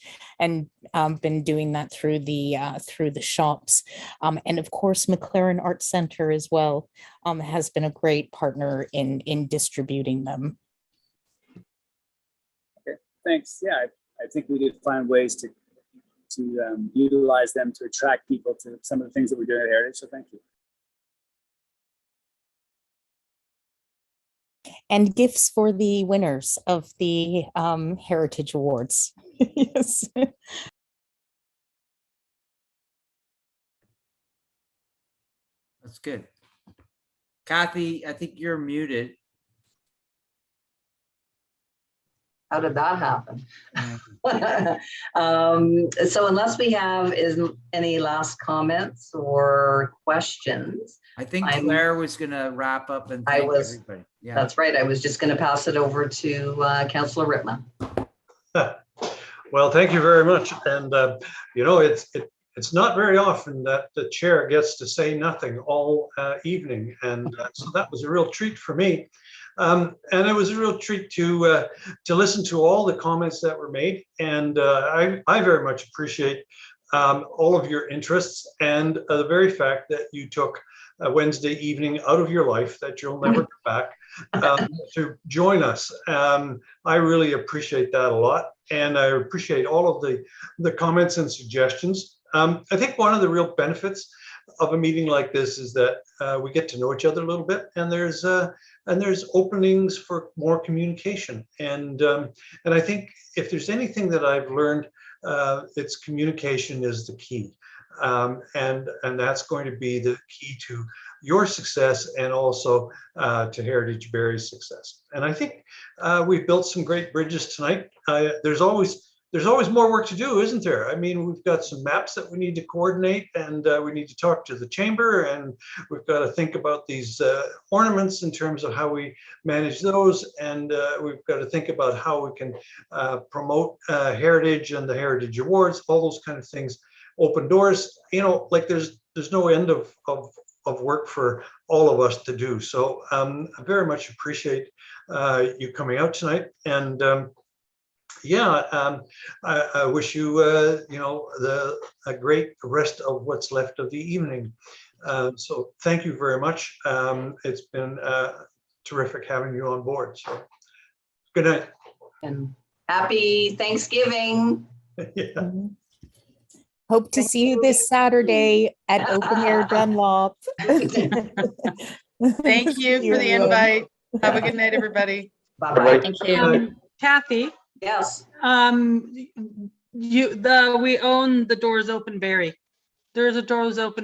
been doing that through the shops, and of course McLaren Art Center as well has been a great partner in distributing them. Okay, thanks. Yeah, I think we did find ways to utilize them to attract people to some of the things that we're doing at Heritage. So thank you. And gifts for the winners of the Heritage Awards. Yes. That's good. Kathy, I think you're muted. How did that happen? So unless we have any last comments or questions. I think Claire was going to wrap up and thank everybody. Yeah, that's right. I was just going to pass it over to Councillor Rittman. Well, thank you very much. And it's not very often that the chair gets to say nothing all evening, and so that was a real treat for me. And it was a real treat to listen to all the comments that were made, and I very much appreciate all of your interests and the very fact that you took a Wednesday evening out of your life that you'll never get back to join us. I really appreciate that a lot, and I appreciate all of the comments and suggestions. I think one of the real benefits of a meeting like this is that we get to know each other a little bit, and there's and there's openings for more communication. And I think if there's anything that I've learned, it's communication is the key. And that's going to be the key to your success and also to Heritage Barrie's success. And I think we've built some great bridges tonight. There's always more work to do, isn't there? I mean, we've got some maps that we need to coordinate, and we need to talk to the chamber, and we've got to think about these ornaments in terms of how we manage those, and we've got to think about how we can promote heritage and the Heritage Awards, all those kind of things. Open doors, you know, like there's no end of work for all of us to do. So I very much appreciate you coming out tonight, and I wish you, you know, a great rest of what's left of the evening. So thank you very much. It's been terrific having you on board. So good night. And happy Thanksgiving. Yeah. Hope to see you this Saturday at Open Air Dunlop. Thank you for the invite. Have a good night, everybody. Bye-bye. Thank you. Kathy, Yes. we own the Doors Open Barrie. There's a Doors Open